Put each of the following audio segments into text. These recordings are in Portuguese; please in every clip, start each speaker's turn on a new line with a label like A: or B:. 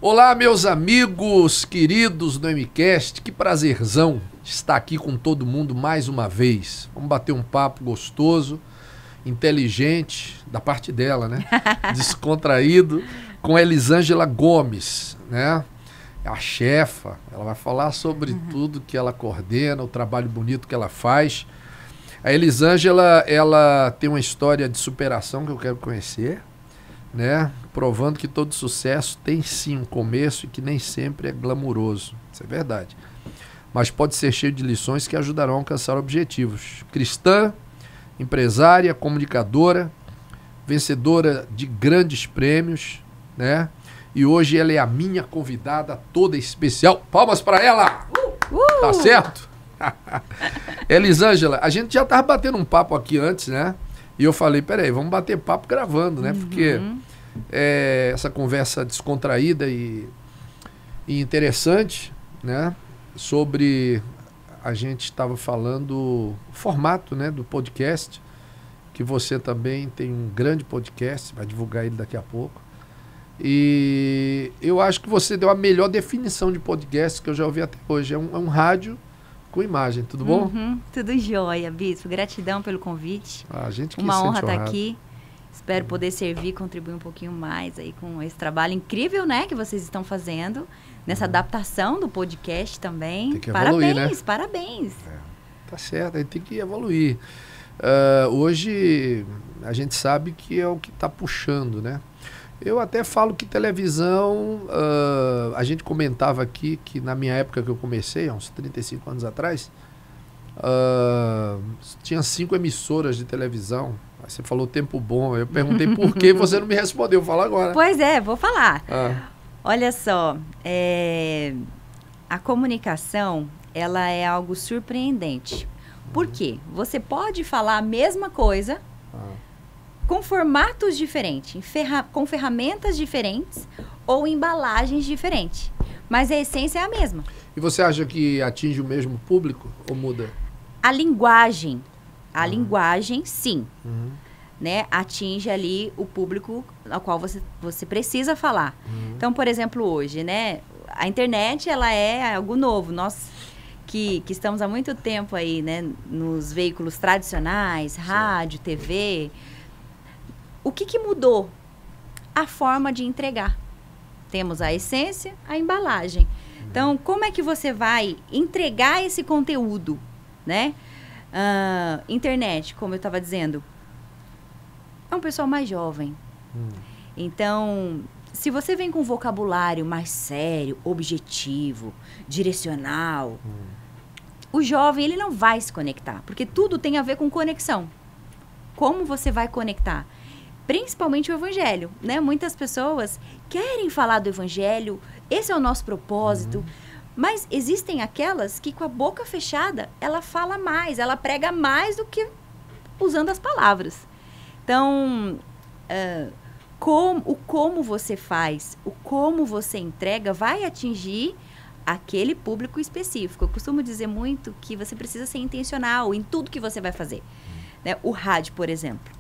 A: Olá, meus amigos queridos do MCast, que prazerzão estar aqui com todo mundo mais uma vez. Vamos bater um papo gostoso, inteligente, da parte dela, né? Descontraído, com a Elisângela Gomes, né? A chefa, ela vai falar sobre tudo que ela coordena, o trabalho bonito que ela faz. A Elisângela, ela tem uma história de superação que eu quero conhecer, né? Provando que todo sucesso tem sim um começo e que nem sempre é glamuroso. Isso é verdade. Mas pode ser cheio de lições que ajudarão a alcançar objetivos. Cristã, empresária, comunicadora, vencedora de grandes prêmios, né? E hoje ela é a minha convidada toda especial. Palmas para ela! Tá certo? Elisângela, a gente já estava batendo um papo aqui antes, né? E eu falei, peraí, vamos bater papo gravando, né? Porque essa conversa descontraída e interessante, né? Sobre, a gente estava falando o formato, né, do podcast, que você também tem um grande podcast, vai divulgar ele daqui a pouco. E eu acho que você deu a melhor definição de podcast que eu já ouvi até hoje. É um rádio com imagem, tudo bom?
B: Tudo jóia, Bispo. Gratidão pelo convite.
A: A gente que
B: uma honra
A: estar
B: aqui. Espero poder servir, contribuir um pouquinho mais aí com esse trabalho incrível, né, que vocês estão fazendo nessa adaptação do podcast também.
A: Tem que evoluir,
B: parabéns,
A: né?
B: Parabéns.
A: Tá certo, a gente tem que evoluir. Hoje a gente sabe que é o que está puxando, né? Eu até falo que televisão, a gente comentava aqui que na minha época que eu comecei, há uns 35 anos atrás, tinha 5 emissoras de televisão. Aí você falou tempo bom, eu perguntei por que você não me respondeu, fala agora.
B: Pois é, vou falar. Olha só, a comunicação, ela é algo surpreendente. Por quê? Você pode falar a mesma coisa com formatos diferentes, com ferramentas diferentes ou embalagens diferentes. Mas a essência é a mesma. E
A: você acha que atinge o mesmo público ou muda?
B: A linguagem, sim. Né? Atinge ali o público ao qual você precisa falar. Então, por exemplo, hoje, né? A internet, ela é algo novo. Nós que estamos há muito tempo aí, né? Nos veículos tradicionais, rádio, TV... O que mudou? A forma de entregar. Temos a essência, a embalagem. Então, como é que você vai entregar esse conteúdo, né? Internet, como eu estava dizendo, é um pessoal mais jovem. Então, se você vem com um vocabulário mais sério, objetivo, direcional, o jovem, ele não vai se conectar, porque tudo tem a ver com conexão. Como você vai conectar? Principalmente o evangelho, né? Muitas pessoas querem falar do evangelho, esse é o nosso propósito, mas existem aquelas que com a boca fechada, ela fala mais, ela prega mais do que usando as palavras. Então, como você faz, o como você entrega vai atingir aquele público específico. Eu costumo dizer muito que você precisa ser intencional em tudo que você vai fazer. Né? O rádio, por exemplo.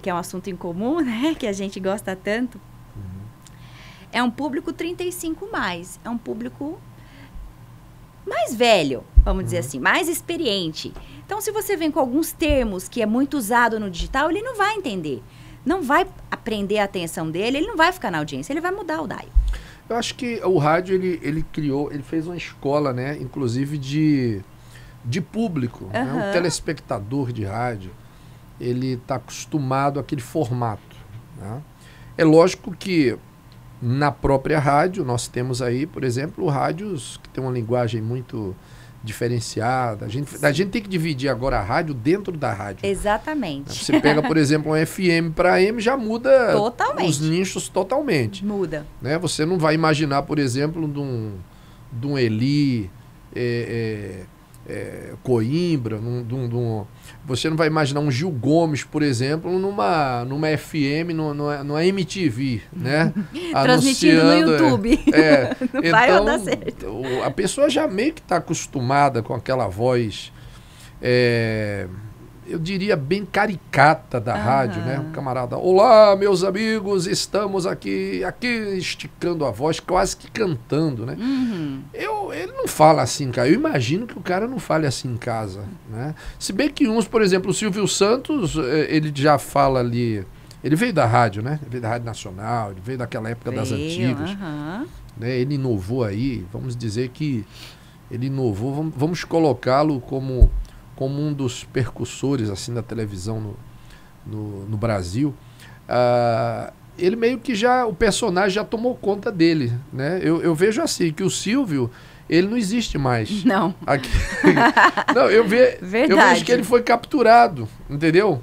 B: Que é um assunto em comum, né? Que a gente gosta tanto. É um público 35+. É um público mais velho, vamos dizer assim, mais experiente. Então, se você vem com alguns termos que é muito usado no digital, ele não vai entender. Não vai aprender a atenção dele, ele não vai ficar na audiência, ele vai mudar o DAI.
A: Eu acho que o rádio, ele fez uma escola, né? Inclusive de público. Né? Um telespectador de rádio. Ele está acostumado àquele formato. Né? É lógico que na própria rádio nós temos aí, por exemplo, rádios que tem uma linguagem muito diferenciada. A gente tem que dividir agora a rádio dentro da rádio.
B: Exatamente.
A: Você pega, por exemplo, um FM para AM, já muda
B: totalmente.
A: Os nichos totalmente.
B: Muda.
A: Né? Você não vai imaginar, por exemplo, de um Eli... Coimbra, você não vai imaginar um Gil Gomes, por exemplo, numa FM, numa MTV, né?
B: Transmitindo no YouTube. Não
A: então,
B: vai dar certo.
A: A pessoa já meio que está acostumada com aquela voz eu diria, bem caricata da rádio, né? O camarada, olá, meus amigos, estamos aqui esticando a voz, quase que cantando, né? Ele não fala assim, cara. Eu imagino que o cara não fale assim em casa, né? Se bem que uns, por exemplo, o Silvio Santos, ele já fala ali... Ele veio da rádio, né? Ele veio da Rádio Nacional, ele veio daquela época das antigas. Né? Ele inovou aí, vamos dizer que ele inovou, vamos colocá-lo como um dos percussores assim da televisão no Brasil. Ele meio que o personagem já tomou conta dele, né? Eu vejo assim, que o Silvio, ele não existe mais.
B: Não.
A: Não, eu vejo que ele foi capturado, entendeu?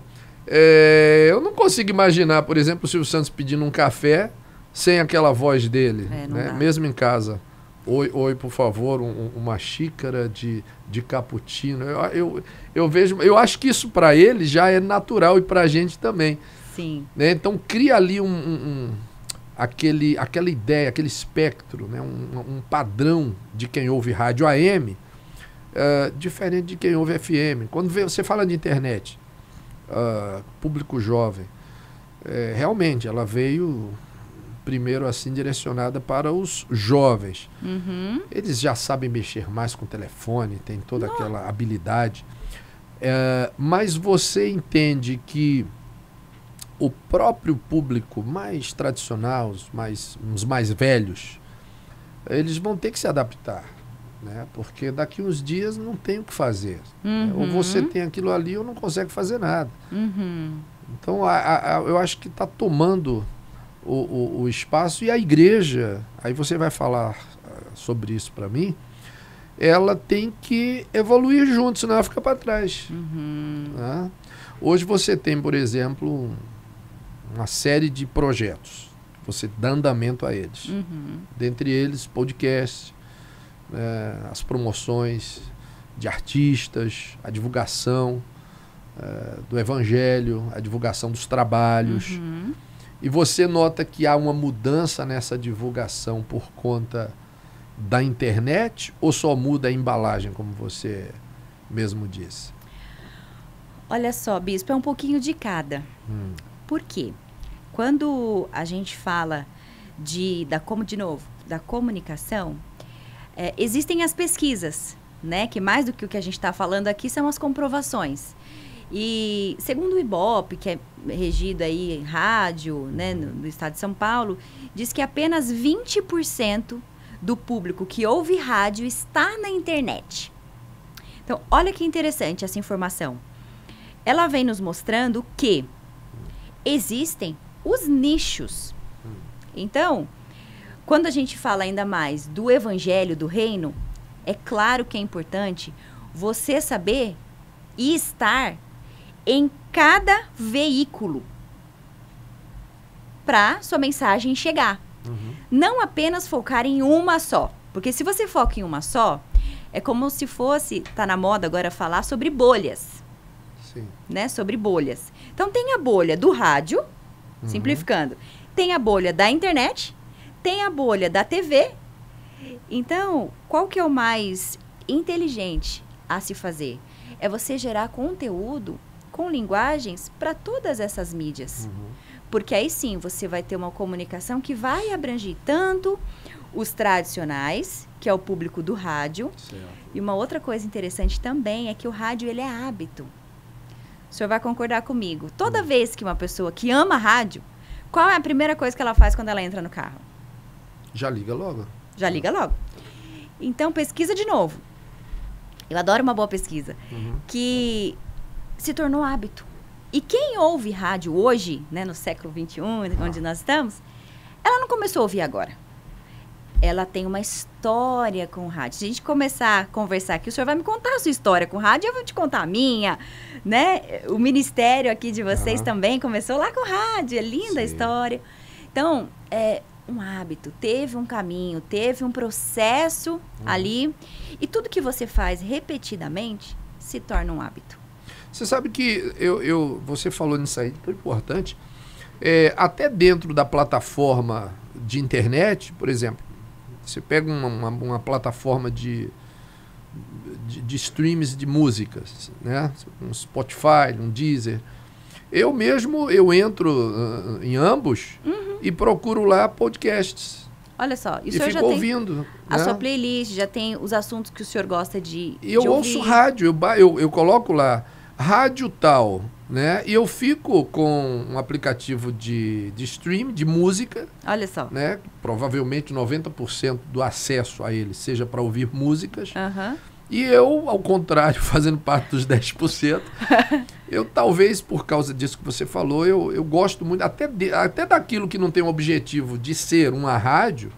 A: Eu não consigo imaginar, por exemplo, o Silvio Santos pedindo um café sem aquela voz dele, né? Mesmo em casa. Oi, por favor, uma xícara de cappuccino. Eu acho que isso para ele já é natural e para a gente também.
B: Sim.
A: Né? Então cria ali aquela ideia, aquele espectro, né? Um padrão de quem ouve rádio AM, diferente de quem ouve FM. Quando você fala de internet, público jovem, realmente ela veio primeiro assim direcionada para os jovens. Eles já sabem mexer mais com o telefone, tem toda aquela habilidade. Mas você entende que o próprio público mais tradicional, os mais velhos, eles vão ter que se adaptar, né? Porque daqui uns dias não tem o que fazer. Ou você tem aquilo ali ou não consegue fazer nada. Então eu acho que está tomando o espaço, e a igreja, aí você vai falar sobre isso para mim, ela tem que evoluir junto, senão ela fica para trás. Né? Hoje você tem, por exemplo, uma série de projetos, você dá andamento a eles. Dentre eles, podcast, as promoções de artistas, a divulgação do evangelho, a divulgação dos trabalhos. E você nota que há uma mudança nessa divulgação por conta da internet, ou só muda a embalagem, como você mesmo disse?
B: Olha só, Bispo, é um pouquinho de cada. Por quê? Quando a gente fala da comunicação, existem as pesquisas, né? Que mais do que o que a gente está falando aqui são as comprovações. E segundo o Ibope, que é regido aí em rádio, né, no estado de São Paulo, diz que apenas 20% do público que ouve rádio está na internet. Então, olha que interessante essa informação. Ela vem nos mostrando que existem os nichos. Então, quando a gente fala ainda mais do evangelho, do reino, é claro que é importante você saber e estar em cada veículo para sua mensagem chegar. Não apenas focar em uma só. Porque se você foca em uma só, é como se fosse, tá na moda agora falar sobre bolhas.
A: Sim.
B: Né? Sobre bolhas. Então tem a bolha do rádio, simplificando. Tem a bolha da internet, tem a bolha da TV. Então, qual que é o mais inteligente a se fazer? É você gerar conteúdo com linguagens para todas essas mídias. Porque aí sim, você vai ter uma comunicação que vai abranger tanto os tradicionais, que é o público do rádio.
A: Certo.
B: E uma outra coisa interessante também é que o rádio, ele é hábito. O senhor vai concordar comigo. Toda vez que uma pessoa que ama rádio, qual é a primeira coisa que ela faz quando ela entra no carro?
A: Já liga logo.
B: Já liga logo. Então, pesquisa de novo. Eu adoro uma boa pesquisa. Que se tornou hábito. E quem ouve rádio hoje, né, no século XXI, onde nós estamos, ela não começou a ouvir agora. Ela tem uma história com o rádio. Se a gente começar a conversar aqui, o senhor vai me contar a sua história com o rádio, eu vou te contar a minha, né? O ministério aqui de vocês também começou lá com o rádio, é linda a história. Então, é um hábito, teve um caminho, teve um processo ali, e tudo que você faz repetidamente se torna um hábito.
A: Você sabe que você falou nisso aí, tão importante, até dentro da plataforma de internet, por exemplo, você pega uma plataforma de de streams de músicas, né? Um Spotify, um Deezer. Eu mesmo, eu entro em ambos e procuro lá podcasts.
B: Olha só,
A: E fico ouvindo.
B: A
A: né?
B: sua playlist, já tem os assuntos que o senhor gosta de
A: E eu
B: ouvir.
A: ouço rádio, eu coloco lá, rádio tal, né? E eu fico com um aplicativo de stream, de música,
B: Olha só.
A: né? Provavelmente 90% do acesso a ele seja para ouvir músicas.
B: Aham.
A: E eu, ao contrário, fazendo parte dos 10%, eu talvez, por causa disso que você falou, eu gosto muito, até daquilo que não tem o objetivo de ser uma rádio,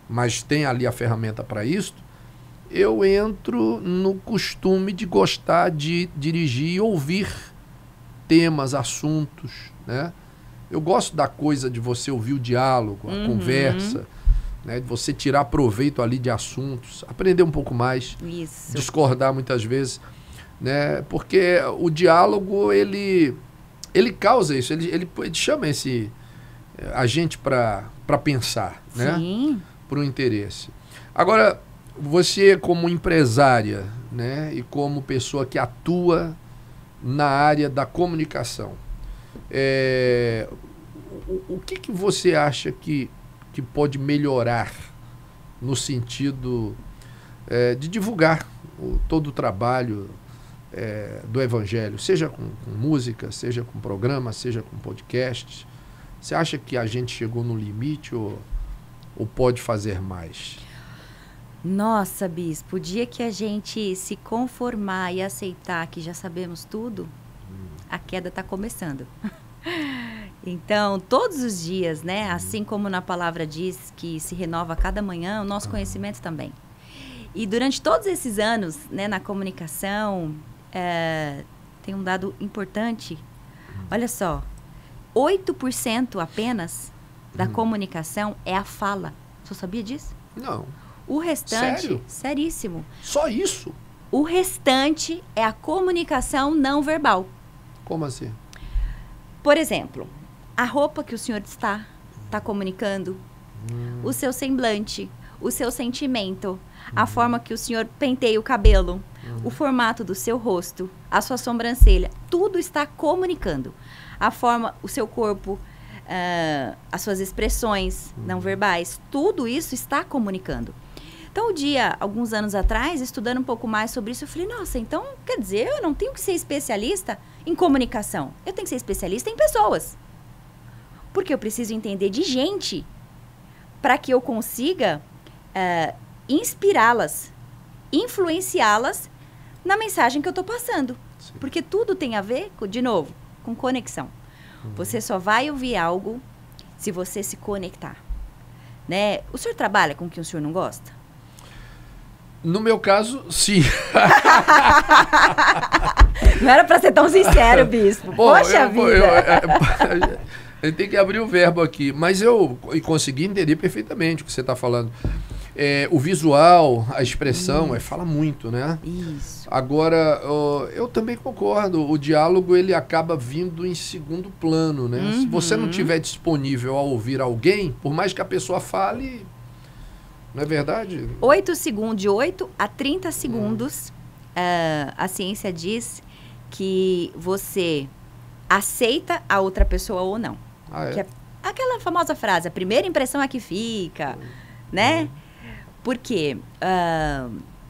A: mas tem ali a ferramenta para isso, eu entro no costume de gostar de dirigir e ouvir temas, assuntos, né? Eu gosto da coisa de você ouvir o diálogo, a conversa, né? De você tirar proveito ali de assuntos, aprender um pouco mais,
B: Isso.
A: discordar muitas vezes, né? Porque o diálogo, ele causa isso, ele chama a gente para pensar, né?
B: Sim.
A: Por um interesse. Agora, você como empresária, né, e como pessoa que atua na área da comunicação, o que você acha que pode melhorar no sentido de divulgar todo o trabalho do Evangelho, seja com música, seja com programa, seja com podcasts? Você acha que a gente chegou no limite ou pode fazer mais?
B: Nossa, bispo, o dia que a gente se conformar e aceitar que já sabemos tudo, a queda está começando. Então, todos os dias, né? Assim como na palavra diz que se renova a cada manhã, o nosso conhecimento também. E durante todos esses anos, né, na comunicação, tem um dado importante. Olha só, 8% apenas da comunicação é a fala. Você sabia disso?
A: Não.
B: O restante,
A: Sério?
B: seríssimo.
A: Só isso?
B: O restante é a comunicação não verbal.
A: Como assim?
B: Por exemplo, a roupa que o senhor está comunicando, o seu semblante, o seu sentimento, a forma que o senhor penteia o cabelo, o formato do seu rosto, a sua sobrancelha, tudo está comunicando. A forma, o seu corpo, as suas expressões não verbais, tudo isso está comunicando. Então, alguns anos atrás, estudando um pouco mais sobre isso, eu falei, nossa, então, quer dizer, eu não tenho que ser especialista em comunicação. Eu tenho que ser especialista em pessoas. Porque eu preciso entender de gente para que eu consiga inspirá-las, influenciá-las na mensagem que eu estou passando. Sim. Porque tudo tem a ver, de novo, com conexão. Você só vai ouvir algo se você se conectar. Né? O senhor trabalha com o que o senhor não gosta?
A: No meu caso, sim.
B: Não era para ser tão sincero, bispo.
A: Bom,
B: Poxa vida.
A: A gente tem que abrir o verbo aqui. Mas eu consegui entender perfeitamente o que você está falando. O visual, a expressão, fala muito, né?
B: Isso.
A: Agora, eu também concordo. O diálogo, ele acaba vindo em segundo plano, né? Se você não estiver disponível a ouvir alguém, por mais que a pessoa fale... Não é verdade? 8
B: a 30 segundos, a ciência diz que você aceita a outra pessoa ou não. Que é aquela famosa frase, a primeira impressão é que fica, né? Porque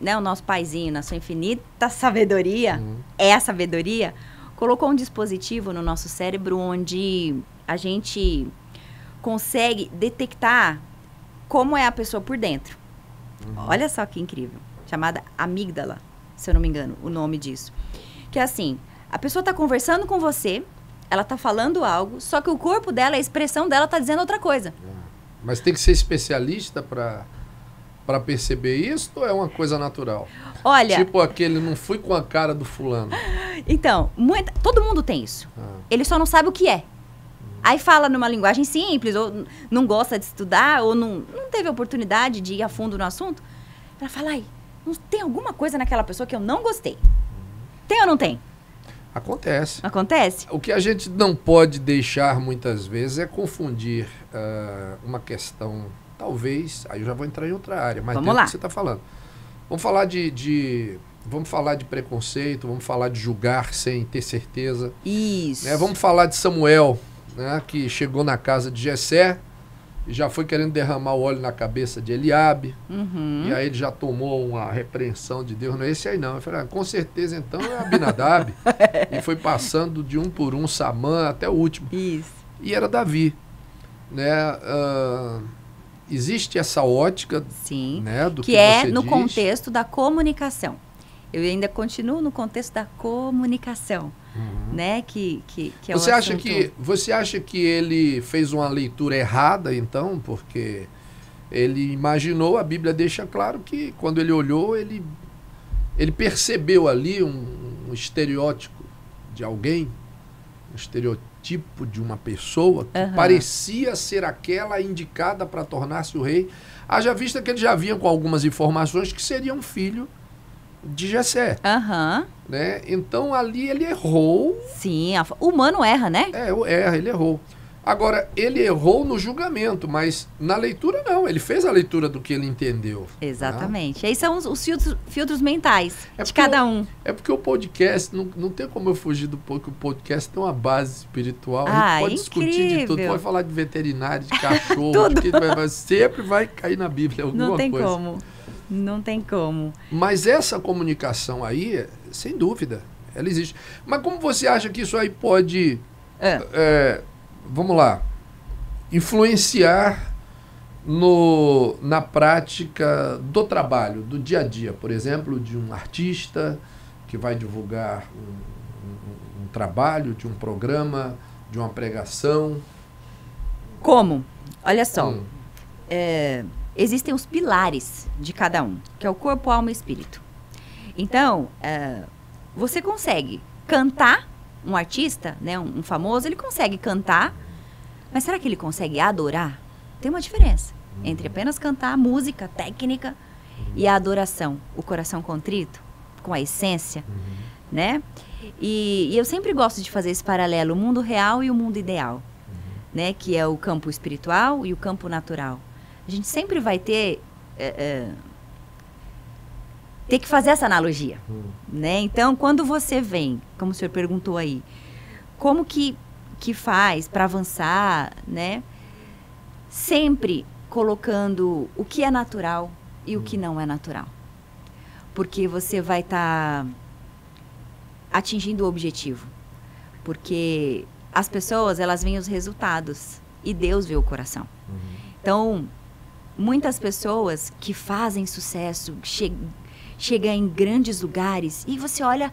B: o nosso paizinho, na sua infinita sabedoria, é a sabedoria, colocou um dispositivo no nosso cérebro onde a gente consegue detectar como é a pessoa por dentro. Olha só que incrível. Chamada amígdala, se eu não me engano, o nome disso. Que é assim, a pessoa está conversando com você, ela está falando algo, só que o corpo dela, a expressão dela está dizendo outra coisa.
A: Mas tem que ser especialista para perceber isso ou é uma coisa natural?
B: Olha...
A: Tipo aquele, não fui com a cara do fulano.
B: Então, todo mundo tem isso. Ele só não sabe o que é. Aí fala numa linguagem simples, ou não gosta de estudar, ou não teve oportunidade de ir a fundo no assunto. Ela fala, não tem alguma coisa naquela pessoa que eu não gostei. Tem ou não tem?
A: Acontece.
B: Acontece?
A: O que a gente não pode deixar muitas vezes é confundir uma questão, talvez, aí eu já vou entrar em outra área, mas
B: Vamos
A: dentro
B: lá.
A: do que você está falando. Vamos falar vamos falar de preconceito, vamos falar de julgar sem ter certeza.
B: Isso.
A: Né? Vamos falar de Samuel, né, que chegou na casa de Jessé e já foi querendo derramar o óleo na cabeça de Eliabe. E aí ele já tomou uma repreensão de Deus. Não é esse aí não. Eu falei, com certeza então é Abinadab. E foi passando de um por um, Samã até o último.
B: Isso.
A: E era Davi. Né? Existe essa ótica,
B: sim,
A: né, do
B: que é
A: você
B: no
A: diz.
B: Contexto da comunicação. Eu ainda continuo no contexto da comunicação, né? Que é
A: você
B: o
A: acha
B: assunto...
A: Você acha que ele fez uma leitura errada, então? Porque ele imaginou, a Bíblia deixa claro que quando ele olhou, ele percebeu ali um estereótipo de alguém, um estereotipo de uma pessoa que parecia ser aquela indicada para tornar-se o rei. Haja vista que ele já vinha com algumas informações que seria um filho de Jessé. Né? Então ali ele errou.
B: Sim, o humano erra, né?
A: Ele errou. Agora, ele errou no julgamento, mas na leitura não. Ele fez a leitura do que ele entendeu.
B: Exatamente. Né? Aí são os filtros mentais de cada um.
A: É porque o podcast, não tem como eu fugir do que o podcast tem uma base espiritual. A gente pode discutir de tudo, pode falar de veterinário, de cachorro, mas sempre vai cair na Bíblia alguma coisa.
B: Não tem como. Não tem como.
A: Mas essa comunicação aí, sem dúvida, ela existe. Mas como você acha que isso aí pode, vamos lá, influenciar na prática do trabalho, do dia a dia? Por exemplo, de um artista que vai divulgar um trabalho, de um programa, de uma pregação.
B: Como? Olha só. Existem os pilares de cada um, que é o corpo, alma e espírito. Então, você consegue cantar, um artista, né, um famoso, ele consegue cantar, mas será que ele consegue adorar? Tem uma diferença entre apenas cantar, música, técnica, e a adoração, o coração contrito, com a essência, né? E eu sempre gosto de fazer esse paralelo, o mundo real e o mundo ideal, né, que é o campo espiritual e o campo natural. A gente sempre vai ter que fazer essa analogia, né? Então, quando você vem, como o senhor perguntou aí, como que faz para avançar, né? Sempre colocando o que é natural e o que não é natural. Porque você vai estar atingindo o objetivo. Porque as pessoas, elas veem os resultados e Deus vê o coração. Então, muitas pessoas que fazem sucesso, chegam em grandes lugares, e você olha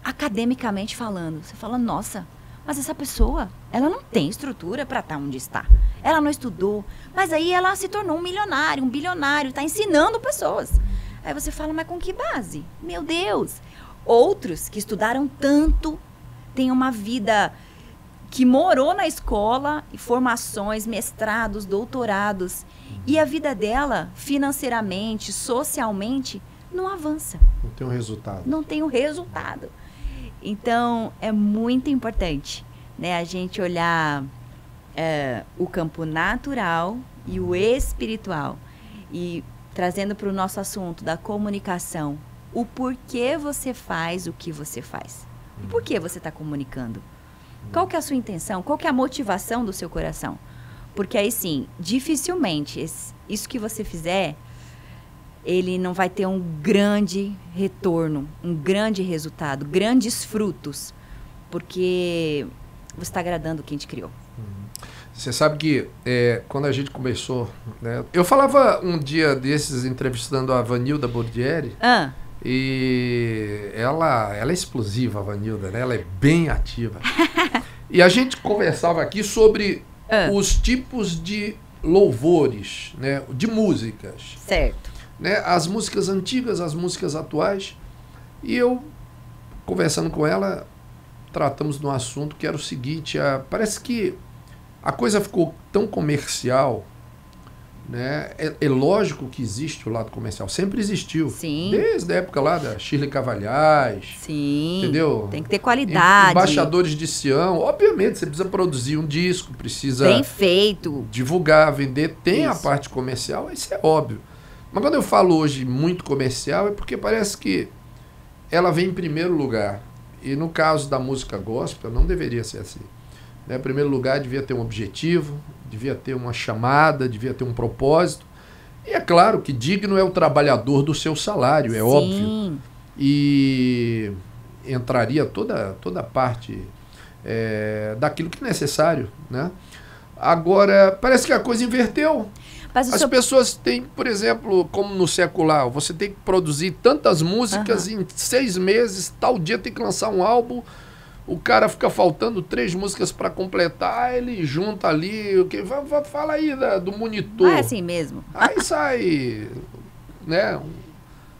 B: academicamente falando, você fala, nossa, mas essa pessoa, ela não tem estrutura para estar onde está. Ela não estudou, mas aí ela se tornou um milionário, um bilionário, está ensinando pessoas. Aí você fala, mas com que base? Meu Deus! Outros que estudaram tanto, têm uma vida que morou na escola, formações, mestrados, doutorados, e a vida dela, financeiramente, socialmente, não avança.
A: Não tem um resultado.
B: Não tem um resultado. Então, é muito importante, né, a gente olhar o campo natural e o espiritual. E trazendo para o nosso assunto da comunicação, o porquê você faz o que você faz. E por que você está comunicando? Qual que é a sua intenção? Qual que é a motivação do seu coração? Porque aí sim, dificilmente, isso que você fizer, ele não vai ter um grande retorno, um grande resultado, grandes frutos, porque você está agradando quem te criou.
A: Você sabe que quando a gente começou, né, eu falava um dia desses entrevistando a Vanilda Bordieri, e ela é explosiva, a Vanilda, né? Ela é bem ativa. E a gente conversava aqui sobre os tipos de louvores, né, de músicas.
B: Certo.
A: Né, as músicas antigas, as músicas atuais. E eu, conversando com ela, tratamos de um assunto que era o seguinte, parece que a coisa ficou tão comercial, né? É lógico que existe o lado comercial, sempre existiu.
B: Sim.
A: Desde a época lá da Shirley Cavalhais.
B: Sim.
A: Entendeu?
B: Tem que ter qualidade.
A: Embaixadores de Sião. Obviamente, você precisa produzir um disco, precisa...
B: Bem feito.
A: Divulgar, vender. Tem
B: Isso.
A: a parte comercial, isso é óbvio. Mas quando eu falo hoje muito comercial, é porque parece que ela vem em primeiro lugar. E no caso da música gospel, não deveria ser assim. Né? Em primeiro lugar, devia ter um objetivo, devia ter uma chamada, devia ter um propósito. E é claro que digno é o trabalhador do seu salário, é
B: Sim.
A: óbvio. E entraria toda a parte daquilo que é necessário, né? Agora, parece que a coisa inverteu.
B: Mas
A: As pessoas têm, por exemplo, como no secular, você tem que produzir tantas músicas em 6 meses, tal dia tem que lançar um álbum, o cara fica faltando 3 músicas para completar, ele junta ali, fala aí do monitor.
B: Não é assim mesmo.
A: Aí sai, né,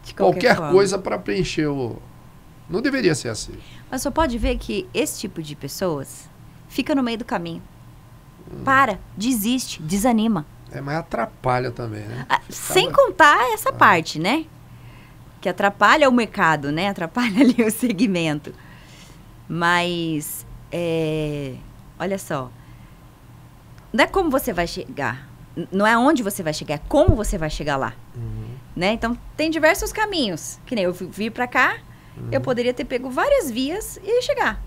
B: De
A: qualquer
B: forma.
A: coisa para preencher o... Não deveria ser assim.
B: Mas só pode ver que esse tipo de pessoas fica no meio do caminho. Para, desiste, desanima.
A: Mas atrapalha também, né?
B: Sem contar essa parte, né? Que atrapalha o mercado, né? Atrapalha ali o segmento. Mas, olha só. Não é como você vai chegar. Não é onde você vai chegar, é como você vai chegar lá. Né? Então, tem diversos caminhos. Que nem eu vir pra cá, eu poderia ter pego várias vias e ia chegar.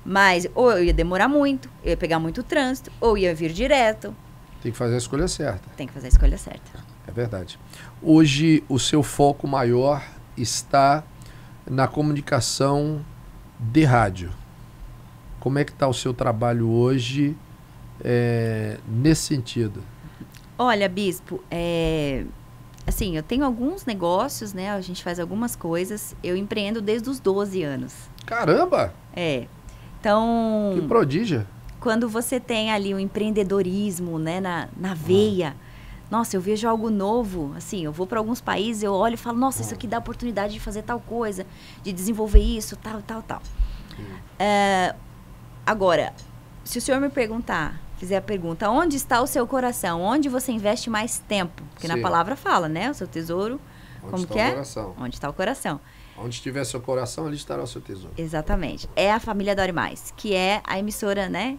B: Mas, ou eu ia demorar muito, eu ia pegar muito trânsito, ou ia vir direto.
A: Tem que fazer a escolha certa.
B: Tem que fazer a escolha certa.
A: É verdade. Hoje, o seu foco maior está na comunicação de rádio. Como é que está o seu trabalho hoje nesse sentido?
B: Olha, Bispo, assim, eu tenho alguns negócios, né? A gente faz algumas coisas. Eu empreendo desde os 12 anos.
A: Caramba!
B: Então...
A: Que prodígio!
B: Quando você tem ali o empreendedorismo, né, na veia, nossa, eu vejo algo novo, assim, eu vou para alguns países, eu olho e falo, nossa, isso aqui dá oportunidade de fazer tal coisa, de desenvolver isso, tal. Agora, se o senhor me perguntar, fizer a pergunta, onde está o seu coração? Onde você investe mais tempo? Porque na palavra fala, né, o seu tesouro, como que é?
A: Coração.
B: Onde está o coração?
A: Onde estiver seu coração, ali estará o seu tesouro.
B: Exatamente. É a família Dore Mais, que é a emissora, né?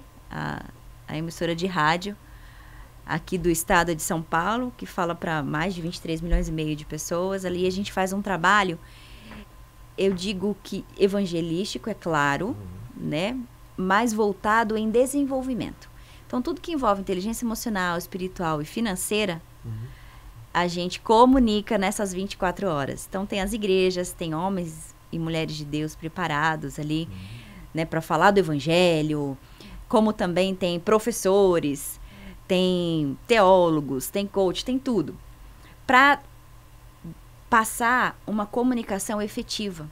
B: A emissora de rádio aqui do estado de São Paulo, que fala para mais de 23 milhões e meio de pessoas. Ali a gente faz um trabalho, eu digo que evangelístico, é claro, né? Mas voltado em desenvolvimento. Então, tudo que envolve inteligência emocional, espiritual e financeira, a gente comunica nessas 24 horas. Então, tem as igrejas, tem homens e mulheres de Deus preparados ali, né, para falar do evangelho, como também tem professores, tem teólogos, tem coach, tem tudo, para passar uma comunicação efetiva.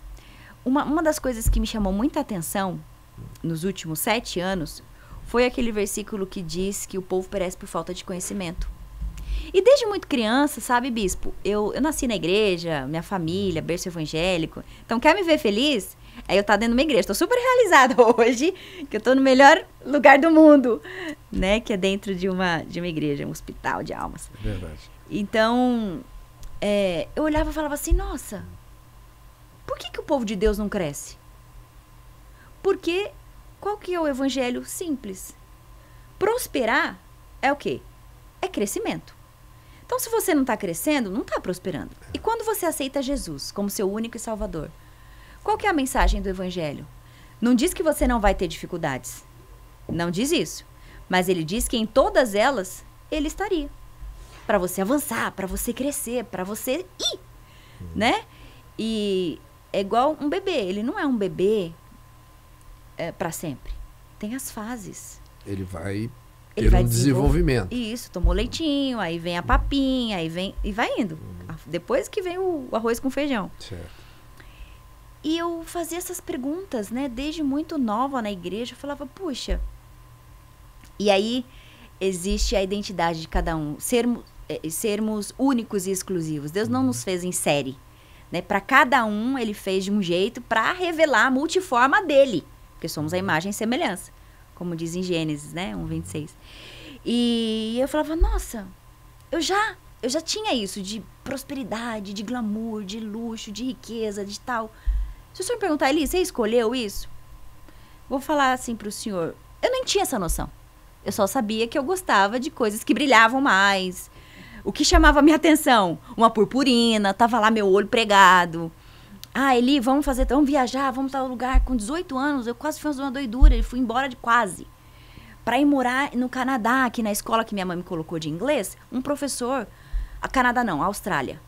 B: Uma das coisas que me chamou muita atenção nos últimos 7 anos foi aquele versículo que diz que o povo perece por falta de conhecimento. E desde muito criança, sabe, Bispo, eu nasci na igreja, minha família, berço evangélico. Então, quer me ver feliz? Aí eu tá dentro de uma igreja. Estou super realizada hoje, que eu tô no melhor lugar do mundo, né? Que é dentro de uma igreja, um hospital de almas.
A: É verdade.
B: Então, eu olhava e falava assim, nossa, por que o povo de Deus não cresce? Porque qual que é o evangelho simples? Prosperar é o quê? É crescimento. Então, se você não está crescendo, não está prosperando. E quando você aceita Jesus como seu único e salvador, qual que é a mensagem do evangelho? Não diz que você não vai ter dificuldades. Não diz isso. Mas ele diz que em todas elas, ele estaria. Para você avançar, para você crescer, para você ir. Né? E é igual um bebê. Ele não é um bebê para sempre. Tem as fases.
A: Ele vai ter um desenvolvimento.
B: Isso, tomou leitinho, aí vem a papinha, aí vem e vai indo. Depois que vem o arroz com feijão.
A: Certo.
B: E eu fazia essas perguntas, né? Desde muito nova na igreja, eu falava, puxa. E aí existe a identidade de cada um, sermos únicos e exclusivos. Deus não nos fez em série, né? Para cada um ele fez de um jeito para revelar a multiforma dele, porque somos a imagem e semelhança. Como diz em Gênesis, né? 1:26. E eu falava, nossa, eu já tinha isso de prosperidade, de glamour, de luxo, de riqueza, de tal. Se o senhor me perguntar, Eli, você escolheu isso? Vou falar assim pro senhor, eu nem tinha essa noção. Eu só sabia que eu gostava de coisas que brilhavam mais, O que chamava minha atenção? Uma purpurina, tava lá meu olho pregado. Ah, Eli, vamos viajar, vamos tal lugar. Com 18 anos, eu quase fiz uma doidura, ele fui embora de quase. Para ir morar no Canadá, aqui na escola que minha mãe me colocou de inglês, um professor, Canadá não, Austrália.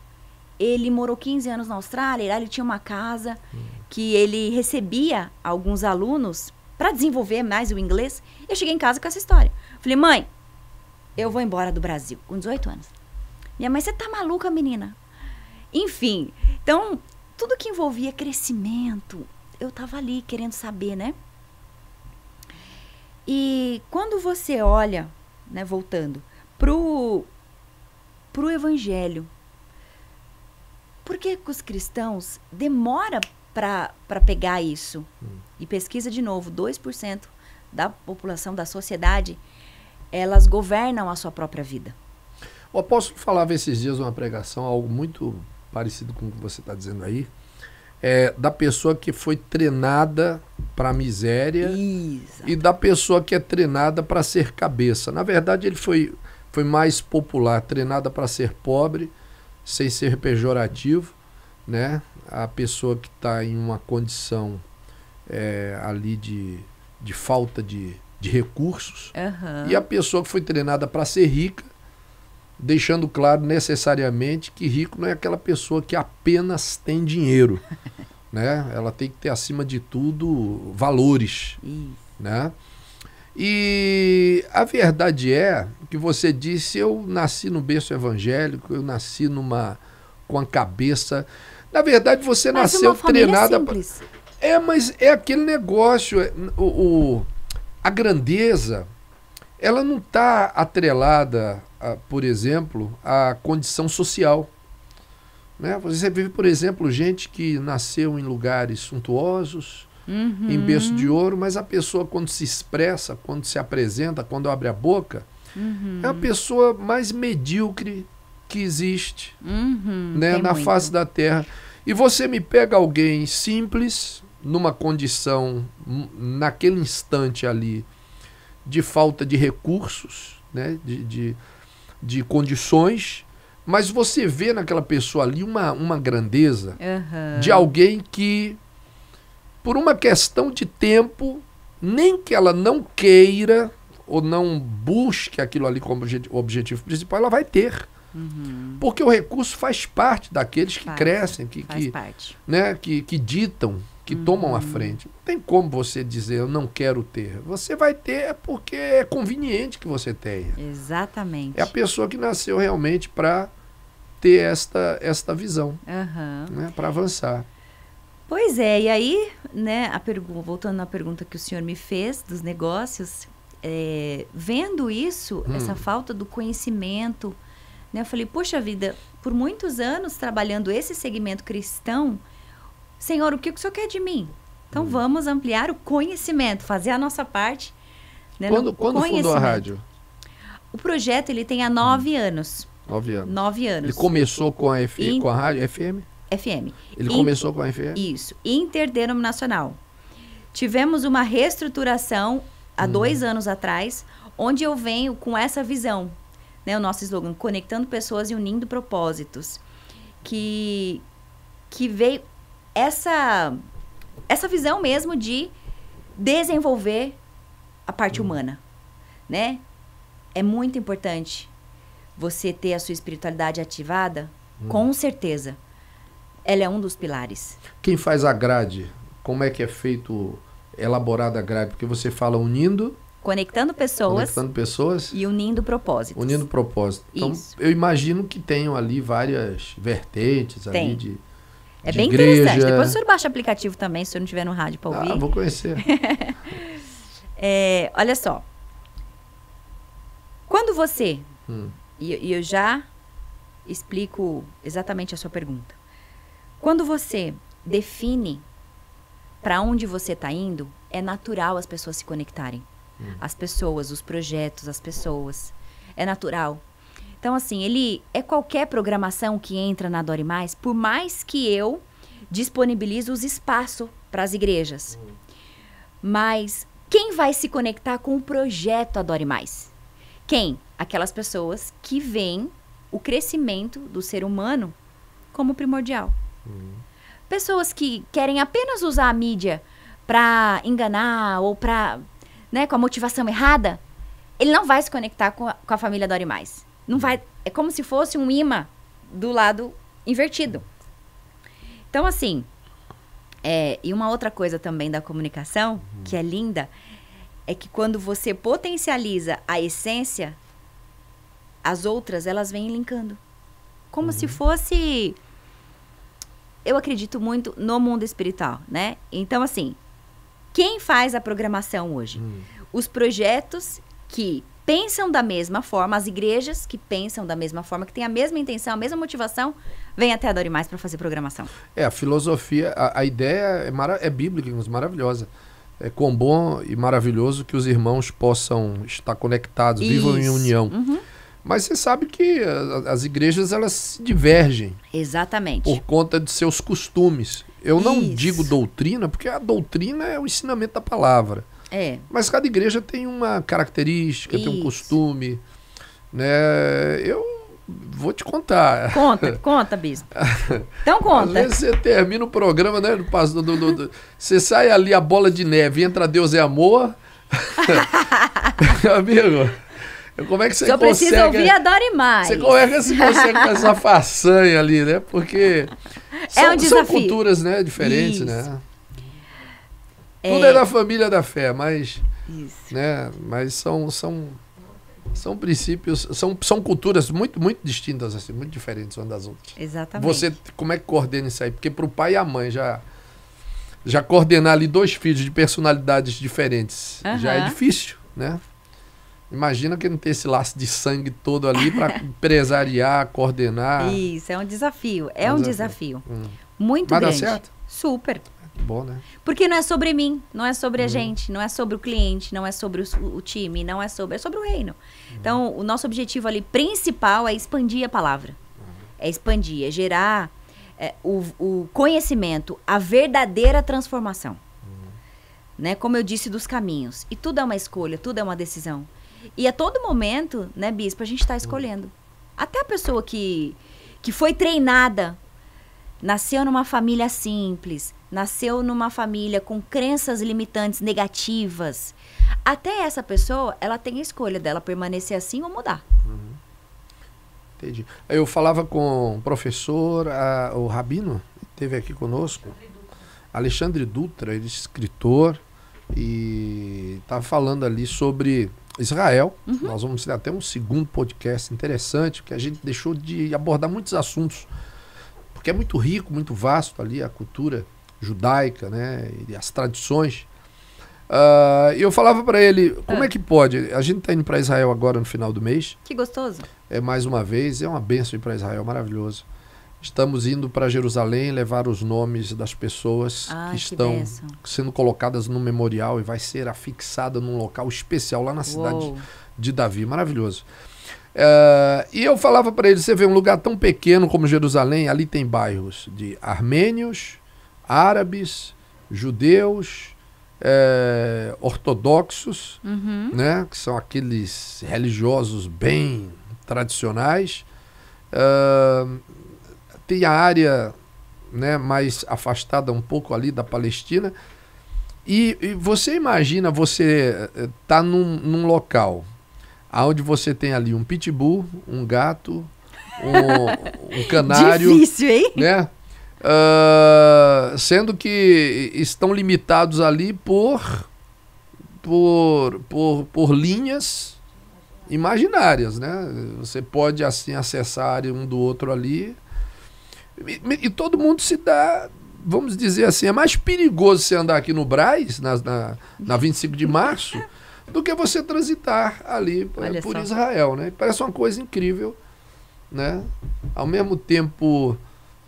B: Ele morou 15 anos na Austrália, e lá ele tinha uma casa que ele recebia alguns alunos para desenvolver mais o inglês. Eu cheguei em casa com essa história. Falei, mãe, eu vou embora do Brasil, com 18 anos. Minha mãe, você tá maluca, menina? Enfim, então, tudo que envolvia crescimento, eu tava ali querendo saber, né? E quando você olha, né, voltando, pro evangelho, por que os cristãos demoram para pegar isso? E pesquisa de novo, 2% da população, da sociedade, elas governam a sua própria vida.
A: O apóstolo falava esses dias numa pregação, algo muito parecido com o que você está dizendo aí, da pessoa que foi treinada para a miséria. Isso. E da pessoa que é treinada para ser cabeça. Na verdade, ele foi mais popular, treinada para ser pobre, sem ser pejorativo, né? A pessoa que está em uma condição ali de falta de recursos. Uhum. E a pessoa que foi treinada para ser rica, deixando claro necessariamente que rico não é aquela pessoa que apenas tem dinheiro, né? Ela tem que ter, acima de tudo, valores, né? E a verdade é que você disse, eu nasci no berço evangélico, eu nasci com a cabeça... Na verdade, você nasceu treinada... Mas é aquele negócio, a grandeza, ela não está atrelada, por exemplo, à condição social. Né? Você vive, por exemplo, gente que nasceu em lugares suntuosos, em berço de ouro, mas a pessoa, quando se expressa, quando se apresenta, quando abre a boca, é a pessoa mais medíocre que existe, né, na face da terra. E você me pega alguém simples, numa condição, naquele instante ali, de falta de recursos, né, de condições, mas você vê naquela pessoa ali uma grandeza de alguém que, por uma questão de tempo, nem que ela não queira ou não busque aquilo ali como objetivo principal, ela vai ter. Porque o recurso faz parte daqueles que crescem, que ditam, que tomam a frente. Não tem como você dizer, eu não quero ter. Você vai ter porque é conveniente que você tenha.
B: Exatamente.
A: É a pessoa que nasceu realmente para ter esta visão, né, para avançar.
B: Pois é, e aí, né, voltando à pergunta que o senhor me fez dos negócios, vendo isso, essa falta do conhecimento, né, eu falei, poxa vida, por muitos anos trabalhando esse segmento cristão, Senhor, o que o senhor quer de mim? Então vamos ampliar o conhecimento, fazer a nossa parte. Né,
A: quando fundou a rádio?
B: O projeto ele tem há 9 anos.
A: 9 anos.
B: 9 anos.
A: Ele começou com a rádio FM?
B: FM.
A: Ele começou com a FM?
B: Isso, interdenominacional. Tivemos uma reestruturação há 2 anos atrás, onde eu venho com essa visão, né, o nosso slogan, conectando pessoas e unindo propósitos, que veio essa visão mesmo de desenvolver a parte humana, né? É muito importante você ter a sua espiritualidade ativada, com certeza. Ela é um dos pilares.
A: Quem faz a grade? Como é que é feito, elaborada a grade? Porque você fala unindo...
B: Conectando pessoas
A: e
B: unindo propósitos.
A: Unindo propósitos. Então,
B: isso.
A: Eu imagino que tenham ali várias vertentes ali de
B: bem
A: igreja.
B: Interessante. Depois o senhor baixa o aplicativo também, se o senhor não estiver no rádio para ouvir.
A: Vou conhecer.
B: Olha só. Quando você... E eu já explico exatamente a sua pergunta. Quando você define para onde você está indo, é natural as pessoas se conectarem. As pessoas, os projetos, as pessoas. É natural. Então, assim, qualquer programação que entra na Adore Mais, por mais que eu disponibilize os espaços para as igrejas. Mas quem vai se conectar com o projeto Adore Mais? Quem? Aquelas pessoas que vêm o crescimento do ser humano como primordial. Pessoas que querem apenas usar a mídia para enganar ou para, né, com a motivação errada, ele não vai se conectar com a família Dore Mais. Não vai, é como se fosse um imã do lado invertido. Então, assim, e uma outra coisa também da comunicação, que é linda, é que quando você potencializa a essência, as outras, elas vêm linkando. Como se fosse... Eu acredito muito no mundo espiritual, né? Então, assim, quem faz a programação hoje? Os projetos que pensam da mesma forma, as igrejas que pensam da mesma forma, que têm a mesma intenção, a mesma motivação, vêm até a Dore Mais para fazer programação.
A: A filosofia, a ideia é bíblica, maravilhosa. É quão bom e maravilhoso que os irmãos possam estar conectados, vivam em união. Mas você sabe que as igrejas, elas se divergem.
B: Exatamente.
A: Por conta de seus costumes. Eu não digo doutrina, porque a doutrina é o ensinamento da palavra. Mas cada igreja tem uma característica, tem um costume. Né? Eu vou te contar.
B: Conta, bispo. Então conta.
A: Às vezes você termina o programa, né? Você sai ali, a bola de neve, entra Deus é amor. Amigo, como é que você consegue...
B: precisa ouvir a Dore Mais.
A: Como é que você consegue com essa façanha ali, né? Porque são culturas, né, diferentes, né? Tudo é da família da fé, mas, né, mas são princípios, são culturas muito, muito distintas, assim, muito diferentes umas das outras.
B: Exatamente.
A: Você, como é que coordena isso aí? Porque para o pai e a mãe já coordenar ali 2 filhos de personalidades diferentes já é difícil, né? Imagina que não tem esse laço de sangue todo ali para empresariar, coordenar.
B: Isso, é um desafio. É um desafio. Muito grande.
A: Mas dá certo?
B: Super.
A: Bom, né?
B: Porque não é sobre mim, não é sobre a gente, não é sobre o cliente, não é sobre o time, é sobre o reino. Então, o nosso objetivo ali principal é expandir a palavra. É expandir, é gerar o conhecimento, a verdadeira transformação. Né? Como eu disse, dos caminhos. E tudo é uma escolha, tudo é uma decisão. E a todo momento, né, bispo, a gente está escolhendo. Até a pessoa que foi treinada, nasceu numa família simples, nasceu numa família com crenças limitantes negativas. Até essa pessoa, ela tem a escolha dela permanecer assim ou mudar.
A: Entendi. Eu falava com o professor, o Rabino, que esteve aqui conosco, Alexandre Dutra, ele é escritor, e estava falando ali sobre Israel. Nós vamos ter até um segundo podcast interessante, que a gente deixou de abordar muitos assuntos, porque é muito rico, muito vasto ali a cultura judaica, né, e as tradições. E eu falava para ele, como é que pode? A gente está indo para Israel agora no final do mês.
B: Que gostoso.
A: Mais uma vez, é uma bênção ir para Israel, maravilhoso. Estamos indo para Jerusalém levar os nomes das pessoas que estão sendo colocadas no memorial e vai ser afixada num local especial lá na cidade de Davi. Maravilhoso. E eu falava para ele, você vê um lugar tão pequeno como Jerusalém, ali tem bairros de armênios, árabes, judeus, ortodoxos, né, que são aqueles religiosos bem tradicionais. Tem a área, né, mais afastada um pouco ali da Palestina. E você imagina, você tá num local onde você tem ali um pitbull, um gato, um canário.
B: Difícil, hein?
A: Né? Sendo que estão limitados ali por linhas imaginárias, né? Você pode assim acessar a área um do outro ali. E todo mundo se dá, vamos dizer assim, é mais perigoso você andar aqui no Brás, na 25 de março, do que você transitar ali por Israel, né? Parece uma coisa incrível, né? Ao mesmo tempo,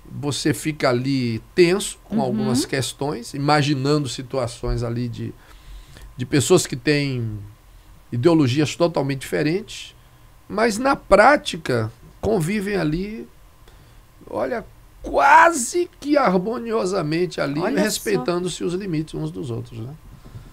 A: você fica ali tenso com algumas questões, imaginando situações ali de pessoas que têm ideologias totalmente diferentes, mas na prática convivem ali, olha, quase que harmoniosamente ali, respeitando-se os limites uns dos outros, né?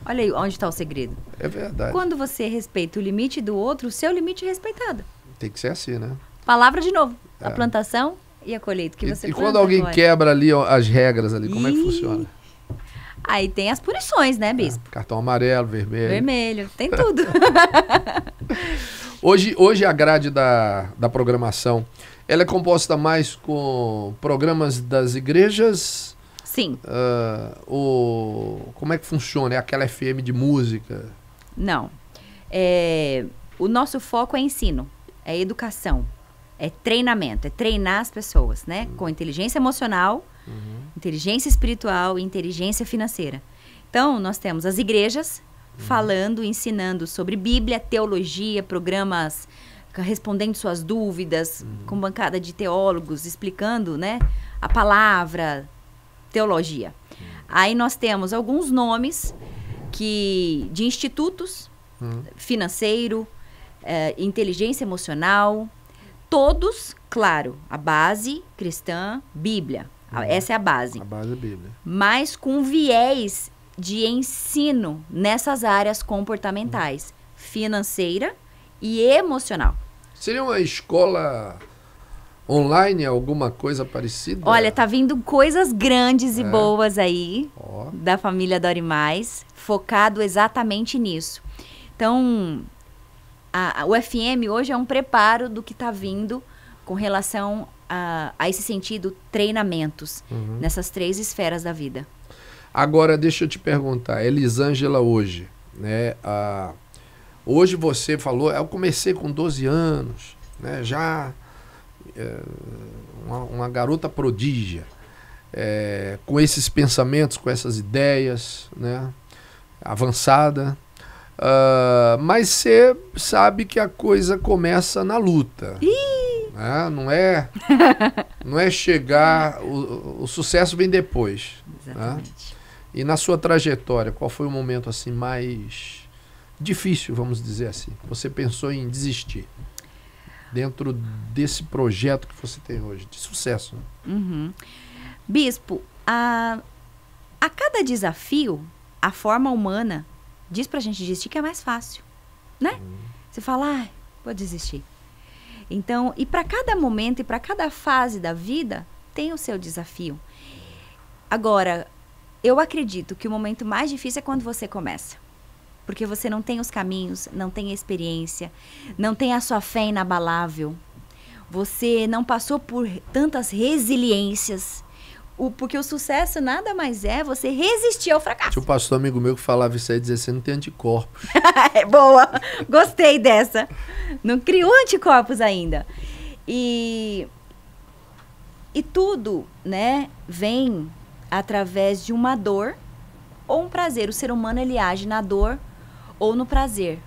B: Olha aí onde está o segredo.
A: É verdade.
B: Quando você respeita o limite do outro, o seu limite é respeitado.
A: Tem que ser assim, né?
B: Palavra de novo. A plantação e a colheita que você
A: E
B: planta,
A: quando alguém
B: colhe.
A: quebra ali ó, as regras ali, como é que funciona?
B: Aí tem as punições, né, bispo?
A: Cartão amarelo, vermelho.
B: Vermelho, tem tudo.
A: Hoje a grade da programação, ela é composta mais com programas das igrejas?
B: Sim.
A: Como é que funciona? É aquela FM de música?
B: Não. O nosso foco é ensino, é educação, é treinamento, é treinar as pessoas, né? Com inteligência emocional, inteligência espiritual e inteligência financeira. Então, nós temos as igrejas falando, ensinando sobre Bíblia, teologia, programas respondendo suas dúvidas, com bancada de teólogos explicando, né, a palavra, teologia. Aí nós temos alguns nomes de institutos, financeiro, inteligência emocional, todos, claro, a base cristã, Bíblia. Essa é a base.
A: A base é Bíblia.
B: Mas com viés de ensino nessas áreas comportamentais, financeira e emocional.
A: Seria uma escola online, alguma coisa parecida?
B: Olha, tá vindo coisas grandes e boas aí,
A: Ó.
B: da família Dore Mais, focado exatamente nisso. Então, o FM hoje é um preparo do que está vindo com relação a esse sentido, treinamentos, nessas 3 esferas da vida.
A: Agora, deixa eu te perguntar, Elisângela hoje, né? Hoje você falou, eu comecei com 12 anos, né? Já uma garota prodígia, com esses pensamentos, com essas ideias, né? Avançada. Mas você sabe que a coisa começa na luta. Né? Não é chegar, o sucesso vem depois.
B: Exatamente.
A: Né? E na sua trajetória, qual foi o momento assim mais difícil, vamos dizer assim? Você pensou em desistir dentro desse projeto que você tem hoje, de sucesso?
B: Bispo, a cada desafio, a forma humana diz pra gente desistir que é mais fácil, né? Você fala, vou desistir. Então, e para cada momento e para cada fase da vida, tem o seu desafio. Agora, eu acredito que o momento mais difícil é quando você começa. Porque você não tem os caminhos, não tem a experiência, não tem a sua fé inabalável. Você não passou por tantas resiliências. Porque o sucesso nada mais é você resistir ao fracasso.
A: Tinha um pastor amigo meu que falava isso aí, dizia, você não tem anticorpos.
B: Boa, gostei dessa. Não criou anticorpos ainda. E tudo, né, vem através de uma dor ou um prazer. O ser humano, ele age na dor ou no prazer.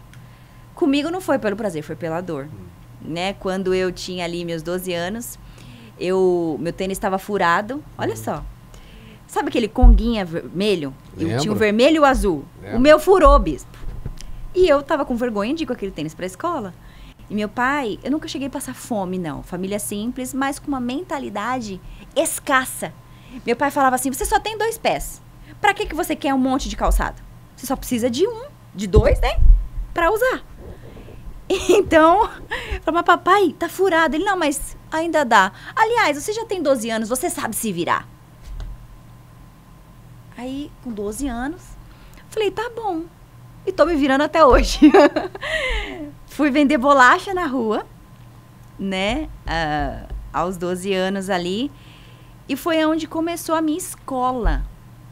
B: Comigo não foi pelo prazer, foi pela dor. Né? Quando eu tinha ali meus 12 anos, meu tênis estava furado. Olha só. Sabe aquele conguinha vermelho? Eu tinha o vermelho e o azul. O meu furou, bispo. E eu tava com vergonha de ir com aquele tênis pra escola. E meu pai, eu nunca cheguei a passar fome, não. Família simples, mas com uma mentalidade escassa. Meu pai falava assim, você só tem 2 pés. Pra que você quer um monte de calçado? Você só precisa de 1, de 2, né? Pra usar. Então, eu falei, mas papai, tá furado. Ele, não, mas ainda dá. Aliás, você já tem 12 anos, você sabe se virar. Aí, com 12 anos, falei, tá bom. E tô me virando até hoje. Fui vender bolacha na rua, né? Aos 12 anos ali. E foi onde começou a minha escola,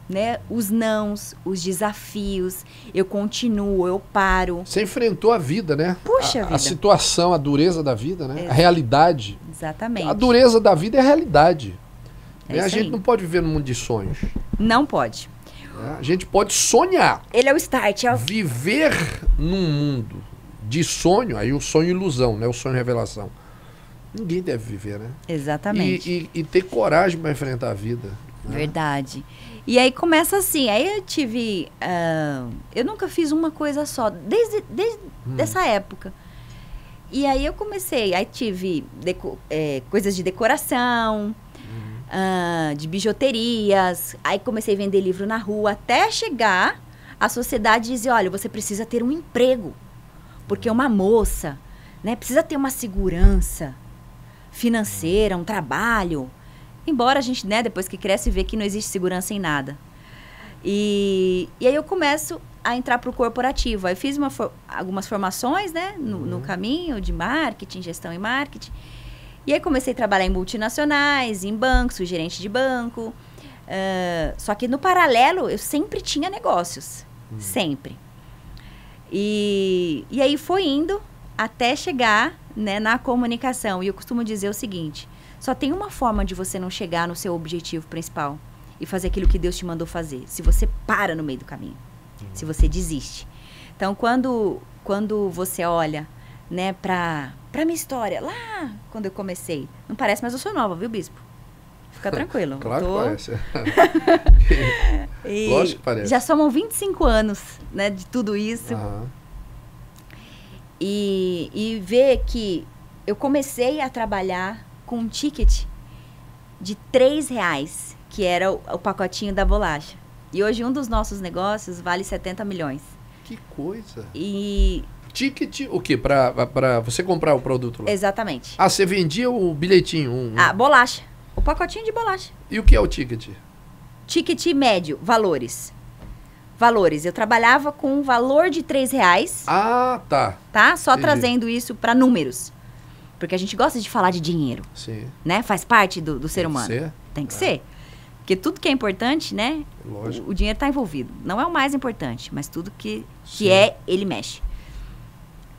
B: né? Os nãos, os desafios. Eu continuo, eu paro.
A: Você enfrentou a vida, né?
B: Puxa vida.
A: A situação, a dureza da vida, né? A realidade.
B: Exatamente.
A: A dureza da vida é a realidade.
B: É
A: a
B: isso
A: gente
B: aí.
A: não pode viver num mundo de sonhos.
B: Não pode.
A: A gente pode sonhar.
B: Ele é o start.
A: Viver num mundo de sonho, aí o sonho ilusão, né? O sonho revelação. Ninguém deve viver, né?
B: Exatamente.
A: E ter coragem para enfrentar a vida. Né?
B: Verdade. E aí começa assim, aí eu tive... eu nunca fiz uma coisa só, desde essa época. E aí eu comecei, aí tive coisas de decoração, de bijuterias, aí comecei a vender livro na rua, até chegar a sociedade dizer, olha, você precisa ter um emprego, porque uma moça, né, precisa ter uma segurança. financeira, um trabalho. Embora a gente, né, depois que cresce, vê que não existe segurança em nada. E aí eu começo a entrar para o corporativo. Aí eu fiz algumas formações, né, no caminho de marketing, gestão e marketing. E aí comecei a trabalhar em multinacionais, em bancos, fui gerente de banco. Só que no paralelo eu sempre tinha negócios. Sempre. E aí foi indo até chegar, né, na comunicação. E eu costumo dizer o seguinte: só tem uma forma de você não chegar no seu objetivo principal e fazer aquilo que Deus te mandou fazer. Se você para no meio do caminho. Se você desiste. Então, quando você olha, né, pra minha história, lá quando eu comecei, não parece, mas eu sou nova, viu, Bispo? Fica tranquilo.
A: Claro que parece. Lógico que parece.
B: Já somam 25 anos, né, de tudo isso. E ver que eu comecei a trabalhar com um ticket de R$3, que era o pacotinho da bolacha. E hoje um dos nossos negócios vale 70 milhões.
A: Que coisa.
B: E...
A: Ticket, o quê? Pra você comprar o produto lá?
B: Exatamente.
A: Ah, você vendia o bilhetinho?
B: A bolacha. O pacotinho de bolacha.
A: E o que é o ticket?
B: Ticket médio, valores. Valores. Eu trabalhava com um valor de R$3.
A: Ah, tá.
B: Tá? Só
A: Entendi.
B: Trazendo isso para números. Porque a gente gosta de falar de dinheiro.
A: Sim.
B: Né? Faz parte do ser humano.
A: Ser?
B: Tem que ser. Porque tudo que é importante, né?
A: Lógico.
B: O dinheiro está envolvido. Não é o mais importante, mas tudo que
A: Sim.
B: ele mexe.